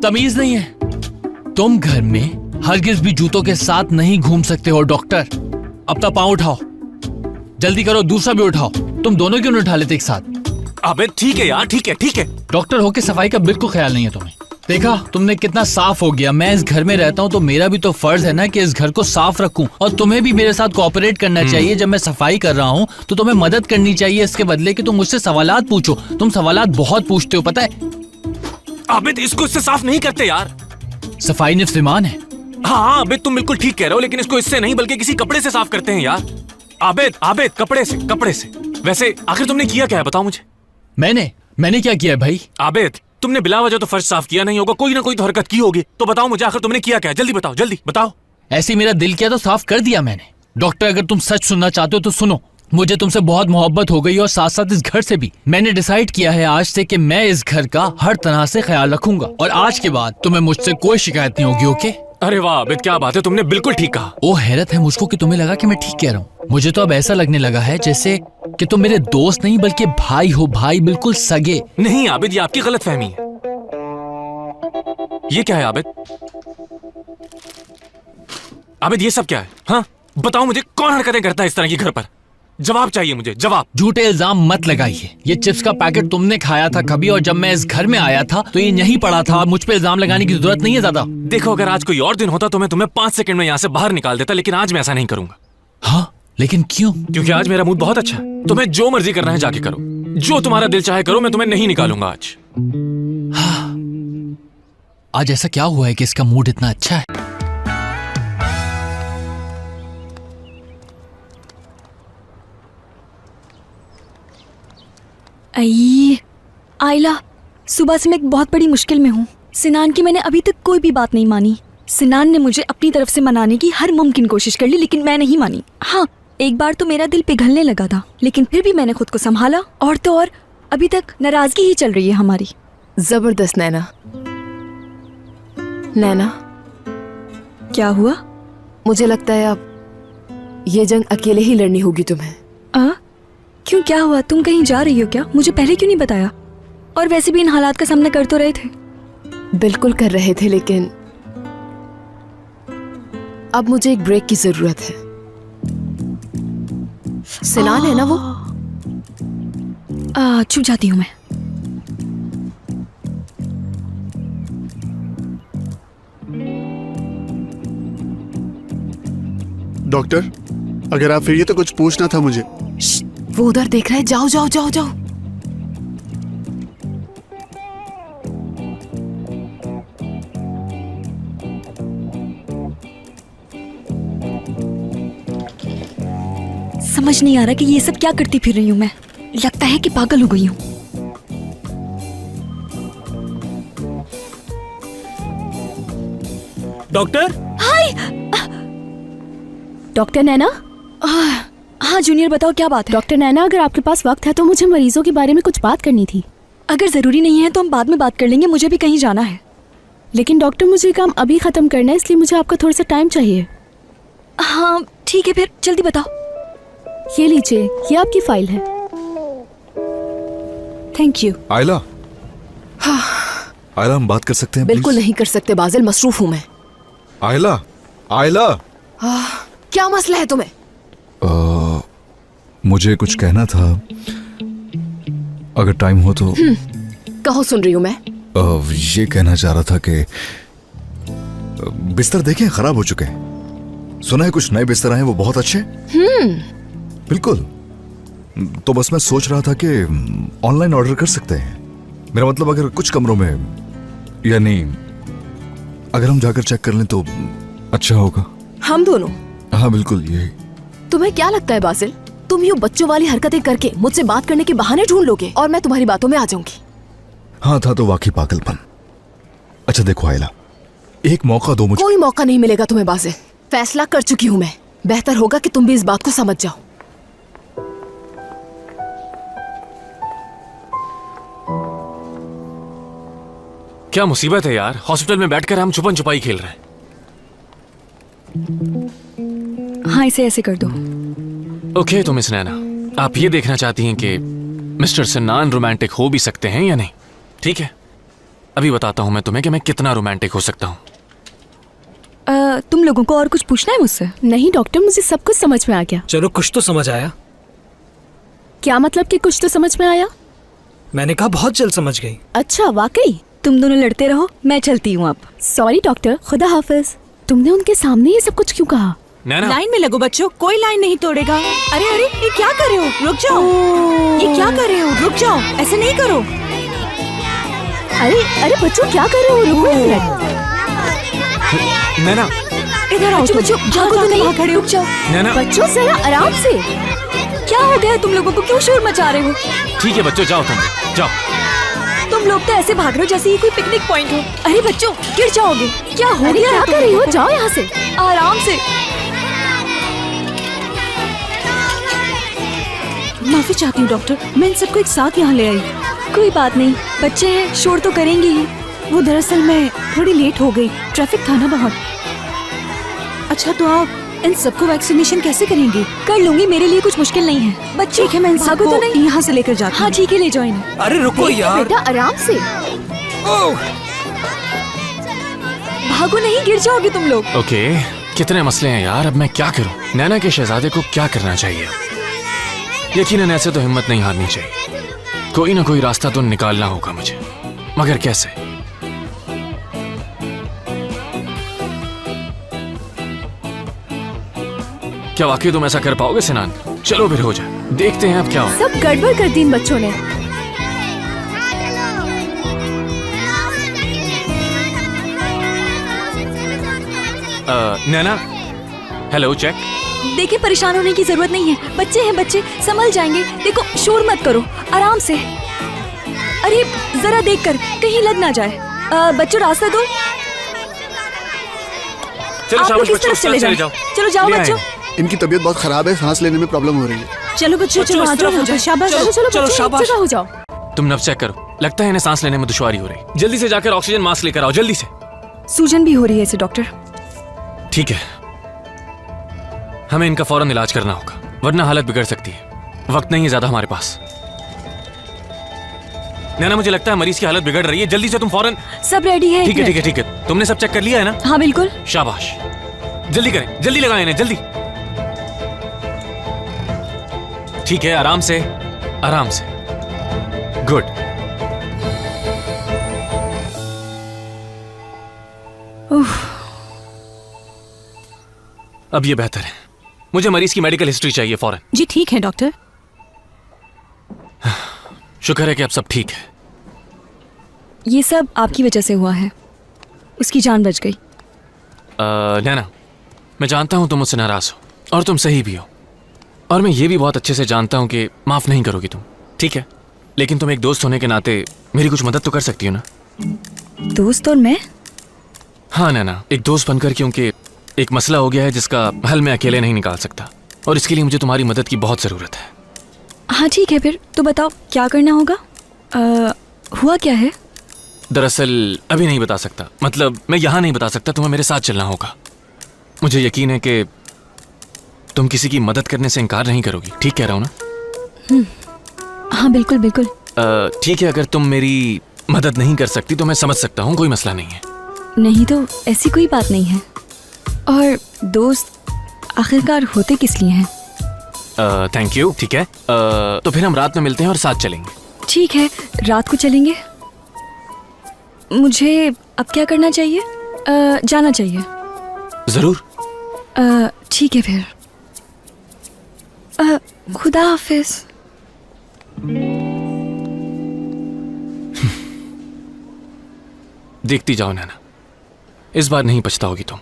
तमीज नहीं है। तुम घर में हरगिज भी जूतों के साथ नहीं घूम सकते हो। डॉक्टर, अपना पाँव उठाओ, जल्दी करो, दूसरा भी उठाओ। तुम दोनों क्यों नहीं उठा लेते एक साथ? आबिद, ठीक है यार, ठीक है, ठीक है। डॉक्टर होके सफाई का बिल्कुल ख्याल नहीं है तुम्हें। देखा तुमने कितना साफ हो गया। मैं इस घर में रहता हूँ तो मेरा भी तो फर्ज है ना कि इस घर को साफ रखूं, और तुम्हें भी मेरे साथ कोऑपरेट करना चाहिए। जब मैं सफाई कर रहा हूँ तो तुम्हें मदद करनी चाहिए, इसके बदले कि तुम मुझसे सवालात पूछो। तुम सवालात बहुत पूछते हो, पता है। आबिद, इसको इससे साफ नहीं करते यार। सफाई निफ्स ईमान है। हाँ आबिद, तुम बिल्कुल ठीक कह रहे हो, लेकिन इसको इससे नहीं बल्कि किसी कपड़े से साफ करते हैं यार। आबिद, आबिद, कपड़े से, कपड़े से। वैसे आखिर तुमने किया क्या है, बताओ मुझे। मैंने क्या किया है भाई? आबिद, तुमने बिला वजह तो फर्श साफ किया नहीं होगा, कोई ना कोई तो हरकत की होगी। तो बताओ मुझे, आखिर तुमने किया क्या है? जल्दी बताओ, जल्दी बताओ। ऐसे मेरा दिल किया तो साफ कर दिया मैंने। डॉक्टर, अगर तुम सच सुनना चाहते हो तो सुनो। मुझे तुमसे बहुत मोहब्बत हो गई और साथ साथ इस घर से भी। मैंने डिसाइड किया है आज से कि मैं इस घर का हर तरह से ख्याल रखूंगा, और आज के बाद तुम्हें मुझसे कोई शिकायत नहीं होगी। ओके? अरे वाह आबिद, क्या बात है, तुमने बिल्कुल ठीक कहा। ओ, हैरत है मुझको कि तुम्हें लगा कि मैं ठीक कह रहा हूँ। मुझे तो अब ऐसा लगने लगा है जैसे कि तुम मेरे दोस्त नहीं बल्कि भाई हो। भाई, बिल्कुल सगे। नहीं आबिद, ये आपकी गलतफहमी है। ये क्या है आबिद? आबिद, ये सब क्या है? हाँ बताओ मुझे, कौन हरकतें करता है इस तरह की घर पर? जवाब चाहिए मुझे, जवाब। झूठे इल्जाम मत लगाइए। ये चिप्स का पैकेट तुमने खाया था कभी, और जब मैं इस घर में आया था तो ये यहीं पड़ा था। मुझ पे इल्जाम लगाने की जरूरत नहीं है ज्यादा। देखो, अगर आज कोई और दिन होता तो मैं तुम्हें 5 सेकंड में यहाँ से बाहर निकाल देता, लेकिन आज मैं ऐसा नहीं करूंगा। हाँ, लेकिन क्यों? क्योंकि आज मेरा मूड बहुत अच्छा है। तुम्हें जो मर्जी करना है जाके करो, जो तुम्हारा दिल चाहे करो, मैं तुम्हें नहीं निकालूंगा आज। आज ऐसा क्या हुआ है कि इसका मूड इतना अच्छा है? आइला, सुबह से मैं एक बहुत बड़ी मुश्किल में हूँ। सिनान की मैंने अभी तक कोई भी बात नहीं मानी। सिनान ने मुझे अपनी तरफ से मनाने की हर मुमकिन कोशिश कर ली, लेकिन मैं नहीं मानी। हाँ, एक बार तो मेरा दिल पिघलने लगा था, लेकिन फिर भी मैंने खुद को संभाला। और तो और अभी तक नाराजगी ही चल रही है हमारी। जबरदस्त नैना। नैना, क्या हुआ? मुझे लगता है अब ये जंग अकेले ही लड़नी होगी तुम्हें। क्यों, क्या हुआ? तुम कहीं जा रही हो क्या? मुझे पहले क्यों नहीं बताया? और वैसे भी इन हालात का सामना कर तो रहे थे। बिल्कुल कर रहे थे, लेकिन अब मुझे एक ब्रेक की जरूरत है। सिनान है ना वो? चुप जाती हूँ मैं। डॉक्टर, अगर आप फिर तो कुछ पूछना था मुझे। वो उधर देख रहा है, जाओ जाओ जाओ जाओ। समझ नहीं आ रहा कि ये सब क्या करती फिर रही हूँ मैं। लगता है कि पागल हो गई हूँ। डॉक्टर? हाय डॉक्टर नैना? हाँ जूनियर, बताओ क्या बात है? डॉक्टर नैना, अगर आपके पास वक्त है तो मुझे मरीजों के बारे में कुछ बात करनी थी। अगर जरूरी नहीं है तो हम बाद में बात कर लेंगे, मुझे भी कहीं जाना है। लेकिन डॉक्टर, मुझे काम अभी खत्म करना है, इसलिए मुझे आपका थोड़ा सा टाइम चाहिए। हाँ ठीक है, फिर जल्दी बताओ। ये लीजिए, ये आपकी फाइल है। Thank you. आयला, आयला हम बात कर सकते हैं बिल्कुल please? नहीं कर सकते बाजिल, मसरूफ हूं मैं। आयला, आयला, क्या मसला है तुम्हें? मुझे कुछ कहना था, अगर टाइम हो तो। कहो, सुन रही हूं मैं। ये कहना चाह रहा था कि बिस्तर देखें खराब हो चुके हैं। सुना है कुछ नए बिस्तर आए हैं, वो बहुत अच्छे। बिल्कुल। तो बस मैं सोच रहा था कि ऑनलाइन ऑर्डर कर सकते हैं। मेरा मतलब अगर कुछ कमरों में, यानी अगर हम जाकर चेक कर लें तो अच्छा होगा। हम दोनों? हाँ बिल्कुल, यही। तुम्हें क्या लगता है बासिल, तुम यूं बच्चों वाली हरकतें करके मुझसे बात करने के बहाने ढूंढ लोगे और मैं तुम्हारी बातों में आ जाऊंगी? हाँ था तो वाकई पागलपन। अच्छा देखो आयला, एक मौका दो मुझे। कोई मौका नहीं मिलेगा तुम्हें बासिल, फैसला कर चुकी हूँ मैं। बेहतर होगा कि तुम भी इस बात को समझ जाओ। क्या मुसीबत है यार, हॉस्पिटल में बैठकर हम छुपन छुपाई खेल रहे हैं। हाँ, इसे ऐसे कर दो। ओके, तो मिस नैना, आप ये देखना चाहती हैं कि मिस्टर सिनान रोमांटिक हो भी सकते हैं या नहीं? ठीक है, अभी बताता हूं मैं तुम्हें कि मैं कितना रोमांटिक हो सकता हूं। तुम लोगों को और कुछ पूछना है मुझसे? नहीं डॉक्टर, मुझे सब कुछ समझ में आ गया। चलो, कुछ तो समझ आया। क्या मतलब कि कुछ तो समझ में आया? मैंने कहा बहुत जल्द समझ गई। अच्छा, वाकई? तुम दोनों लड़ते रहो, मैं चलती हूँ अब। सॉरी डॉक्टर, खुदा हाफिज। तुमने उनके सामने ये सब कुछ क्यों कहा? नैना, लाइन में लगो बच्चों, कोई लाइन नहीं तोड़ेगा। अरे अरे, ये क्या कर रहे हो? रुक जाओ। ये क्या कर रहे हो? रुक जाओ, ऐसे नहीं करो। अरे अरे बच्चों, क्या कर रहे हो? रुको एक मिनट। नैना, इधर आओ। बच्चों, भागो तो नहीं, खड़े रुक जाओ। नैना, बच्चों जरा आराम से। क्या हो गया तुम लोगों को? क्यों शोर मचा रहे हो? ठीक है बच्चों, जाओ तुम जाओ। तुम लोग तो ऐसे भाग रहे हो जैसे ये कोई पिकनिक पॉइंट हो। अरे बच्चों, गिर जाओगे। क्या हो अरे गया? क्या कर रही हो? जाओ यहाँ से आराम से। माफी चाहती हूँ डॉक्टर, मैं इन सबको एक साथ यहाँ ले आई। कोई बात नहीं, बच्चे हैं, शोर तो करेंगे ही। वो दरअसल मैं थोड़ी लेट हो गई, ट्रैफिक था ना बहुत। अच्छा, तो आप इन सबको वैक्सीनेशन कैसे करेंगी? कर लूंगी, मेरे लिए कुछ मुश्किल नहीं है। बच्चे, ठीक है, मैं इन भागो सबको तो नहीं। यहाँ से लेकर जाती हूँ। हाँ ठीक है, ले जाओ इन्हें। अरे रुको यार। बेटा आराम से। भागो नहीं, गिर जाओगे तुम लोग। ओके, कितने मसले हैं यार, अब मैं क्या करूं? नैना के शहजादे को क्या करना चाहिए? यकीनन ऐसे तो हिम्मत नहीं हारनी चाहिए। कोई ना कोई रास्ता तो निकालना होगा मुझे, मगर कैसे? क्या वाकई तुम ऐसा कर पाओगे सिनान? चलो फिर हो जाए, देखते हैं अब क्या हो। सब गड़बड़ कर दी इन बच्चों ने। नैना, हेलो, चेक। देखिए, परेशान होने की जरूरत नहीं है। बच्चे हैं, बच्चे संभल जाएंगे। देखो, शोर मत करो, आराम से। अरे जरा देख कर, कहीं लग ना जाए। बच्चों, रास्ता दो। चलो आप लोग शाबाश किस बच्चों, तरफ चले चले जाओ। जाओ। चलो जाओ ले आए। बच्चों। इनकी तबीयत बहुत खराब है, सांस लेने में प्रॉब्लम हो रही है। चलो बच्चों, चलो आ जाओ, शाबाश। चलो चलो चलो, बच्चों, शाबाश। एक जगह हो जाओ। तुम नब्ज चेक करो, लगता है इन्हें सांस लेने में दुश्वारी हो रही। जल्दी से जाकर ऑक्सीजन मास्क लेकर आओ, जल्दी से। सूजन भी हो रही है इसे डॉक्टर। ठीक है, हमें इनका फौरन इलाज करना होगा, वरना हालत बिगड़ सकती है। वक्त नहीं है ज्यादा हमारे पास। नैना, मुझे लगता है मरीज की हालत बिगड़ रही है, जल्दी से तुम फौरन। सब रेडी है। ठीक है ठीक है ठीक है, तुमने सब चेक कर लिया है ना? हाँ बिल्कुल। शाबाश, जल्दी करें, जल्दी लगाएं इन्हें, जल्दी। ठीक है, आराम से, आराम से। गुड। अब ये बेहतर है। मुझे मरीज की मेडिकल हिस्ट्री चाहिए फौरन। जी ठीक है डॉक्टर। शुक्र है कि अब सब ठीक है। ये सब आपकी वजह से हुआ है, उसकी जान बच गई। नैना, मैं जानता हूं तुम मुझसे नाराज हो, और तुम सही भी हो, और मैं ये भी बहुत अच्छे से जानता हूं कि माफ नहीं करोगी तुम, ठीक है? लेकिन तुम एक दोस्त होने के नाते मेरी कुछ मदद तो कर सकती हो ना? दोस्त और मैं? हाँ नैना, एक दोस्त बनकर, क्योंकि एक मसला हो गया है जिसका हल मैं अकेले नहीं निकाल सकता, और इसके लिए मुझे तुम्हारी मदद की बहुत ज़रूरत है। हाँ ठीक है, फिर तो बताओ क्या करना होगा? हुआ क्या है? दरअसल अभी नहीं बता सकता, मतलब मैं यहाँ नहीं बता सकता, तुम्हें मेरे साथ चलना होगा। मुझे यकीन है कि तुम किसी की मदद करने से इनकार नहीं करोगी, ठीक कह रहा हूँ ना? हाँ बिल्कुल बिल्कुल। ठीक है, अगर तुम मेरी मदद नहीं कर सकती तो मैं समझ सकता हूँ, कोई मसला नहीं है। नहीं तो ऐसी कोई बात नहीं है। और दोस्त आखिरकार होते किस लिए हैं? थैंक यू, ठीक है। तो फिर हम रात में मिलते हैं और साथ चलेंगे। ठीक है, रात को चलेंगे। मुझे अब क्या करना चाहिए? जाना चाहिए। जरूर। ठीक है फिर। खुदा हाफिज। देखती जाओ नैना, इस बार नहीं पछताओगी तुम।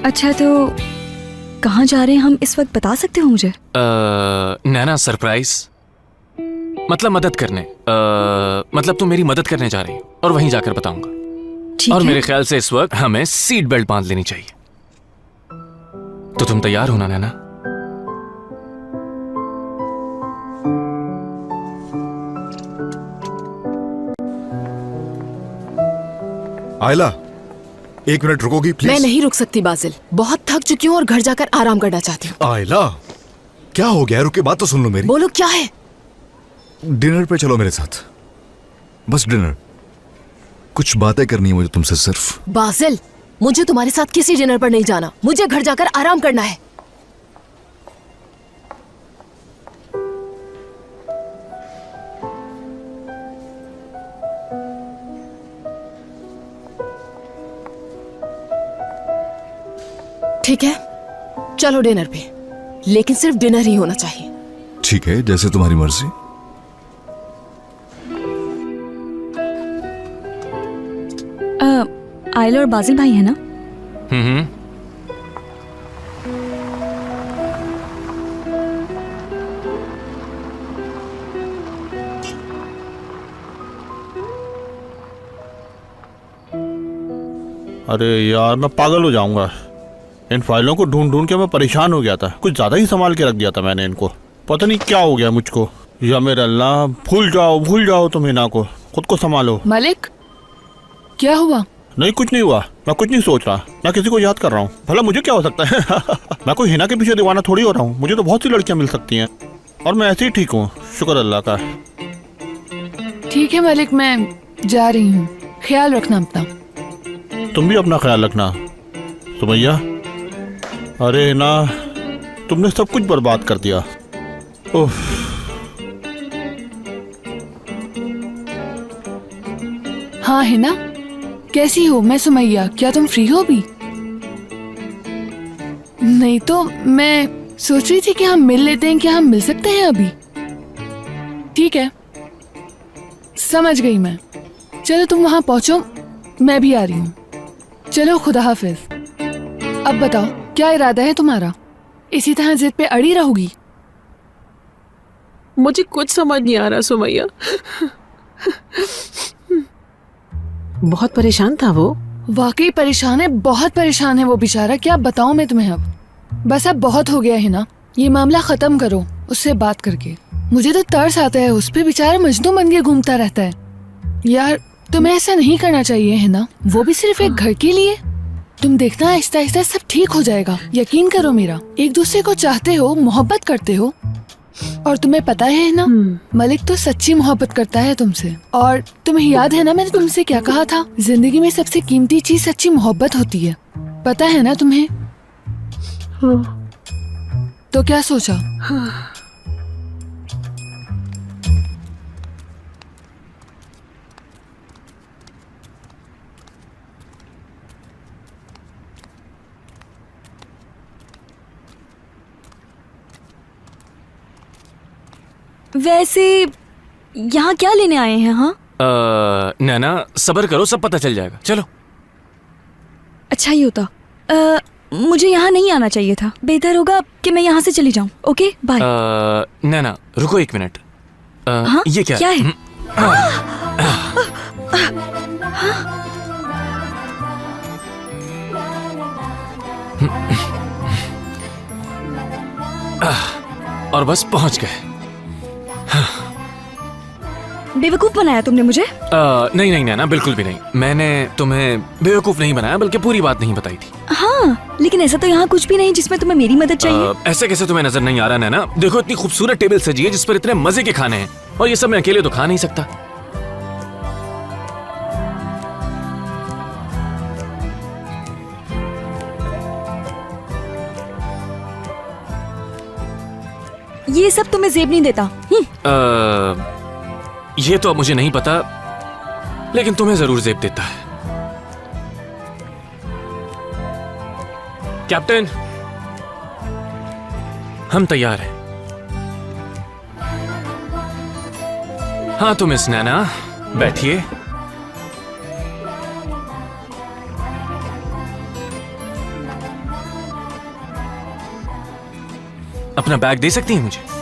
अच्छा तो कहाँ जा रहे हैं हम इस वक्त, बता सकते हो मुझे? नैना सरप्राइज, मतलब मदद करने, मतलब तुम मेरी मदद करने जा रही हो और वहीं जाकर बताऊंगा। और मेरे ख्याल से इस वक्त हमें सीट बेल्ट बांध लेनी चाहिए। तो तुम तैयार हो ना नैना? आयला, 1 मिनट रुकोगी प्लीज? मैं नहीं रुक सकती बाजिल, बहुत थक चुकी हूँ और घर जाकर आराम करना चाहती हूँ। आयला, क्या हो गया? रुके, बात तो सुन लो मेरी। बोलो क्या है? डिनर पे चलो मेरे साथ, बस डिनर। कुछ बातें करनी है मुझे तुमसे सिर्फ। बाजिल, मुझे तुम्हारे साथ किसी डिनर पर नहीं जाना, मुझे घर जाकर आराम करना है। ठीक है, चलो डिनर पे, लेकिन सिर्फ डिनर ही होना चाहिए। ठीक है, जैसे तुम्हारी मर्जी। आयला और बाजिल भाई है ना? अरे यार, मैं पागल हो जाऊंगा। इन फाइलों को ढूंढ ढूंढ के मैं परेशान हो गया था। कुछ ज्यादा ही संभाल के रख दिया था मैंने इनको। पता नहीं क्या हो गया मुझको। या मेरा अल्लाह, भूल जाओ तुम हिना को, खुद को संभालो। मलिक, क्या हुआ? नहीं, कुछ नहीं हुआ। मैं कुछ नहीं सोच रहा, मैं किसी को याद कर रहा हूँ। भला मुझे क्या हो सकता है? मैं कोई हिना के पीछे दीवाना थोड़ी हो रहा हूँ। मुझे तो बहुत सी लड़कियां मिल सकती हैं और मैं ऐसे ही ठीक हूँ, शुक्र अल्लाह का। ठीक है मलिक, मैं जा रही हूँ, ख्याल रखना अपना। तुम भी अपना ख्याल रखना सुमैया। अरे हिना, तुमने सब कुछ बर्बाद कर दिया। ओह, हाँ है ना, कैसी हो? मैं सुमैया, क्या तुम फ्री हो अभी? नहीं तो मैं सोच रही थी कि हम मिल लेते हैं। क्या हम मिल सकते हैं अभी? ठीक है, समझ गई मैं। चलो तुम वहां पहुंचो, मैं भी आ रही हूँ। चलो खुदा हाफिज। अब बताओ, क्या इरादा है तुम्हारा? इसी तरह जिद पे अड़ी रहोगी? मुझे कुछ समझ नहीं आ रहा सुमैया। बहुत परेशान था वो। वाकई परेशान है, बहुत परेशान है वो बेचारा। क्या बताऊं मैं तुम्हें अब। बस अब बहुत हो गया है ना, ये मामला खत्म करो उससे बात करके। मुझे तो तरस आता है उस पे, बेचारा मजनू बन के घूमता रहता है। यार तुम्हें ऐसा नहीं करना चाहिए है ना, वो भी सिर्फ एक घर के लिए। तुम देखना आहिस्ता आहिस्ता सब ठीक हो जाएगा, यकीन करो मेरा। एक दूसरे को चाहते हो, मोहब्बत करते हो, और तुम्हें पता है ना मलिक तो सच्ची मोहब्बत करता है तुमसे। और तुम्हें याद है ना मैंने तुमसे क्या कहा था? जिंदगी में सबसे कीमती चीज सच्ची मोहब्बत होती है, पता है ना तुम्हें? तो क्या सोचा? वैसे यहाँ क्या लेने आए हैं? हाँ नैना, सब्र करो, सब पता चल जाएगा। चलो। अच्छा ही होता। मुझे यहाँ नहीं आना चाहिए था। बेहतर होगा कि मैं यहाँ से चली जाऊँ। Okay bye. नैना रुको 1 मिनट। हाँ? ये क्या है? और बस पहुंच गए। बेवकूफ बनाया तुमने मुझे। नहीं नहीं नैना, बिल्कुल भी नहीं। मैंने तुम्हें बेवकूफ नहीं बनाया, बल्कि पूरी बात नहीं बताई थी। हाँ, लेकिन ऐसा तो यहाँ कुछ भी नहीं जिसमें तुम्हें मेरी मदद चाहिए। ऐसे कैसे तुम्हें नजर नहीं आ रहा नैना? देखो इतनी खूबसूरत टेबल सजी है जिस पर इतने मजे के खाने हैं, और ये सब मैं अकेले तो खा नहीं सकता। ये सब तुम्हें जेब नहीं देता। ये तो अब मुझे नहीं पता, लेकिन तुम्हें जरूर जेब देता है। कैप्टन, हम तैयार हैं। हाँ तो मिस नैना, बैठिए। अपना बैग दे सकती हैं मुझे?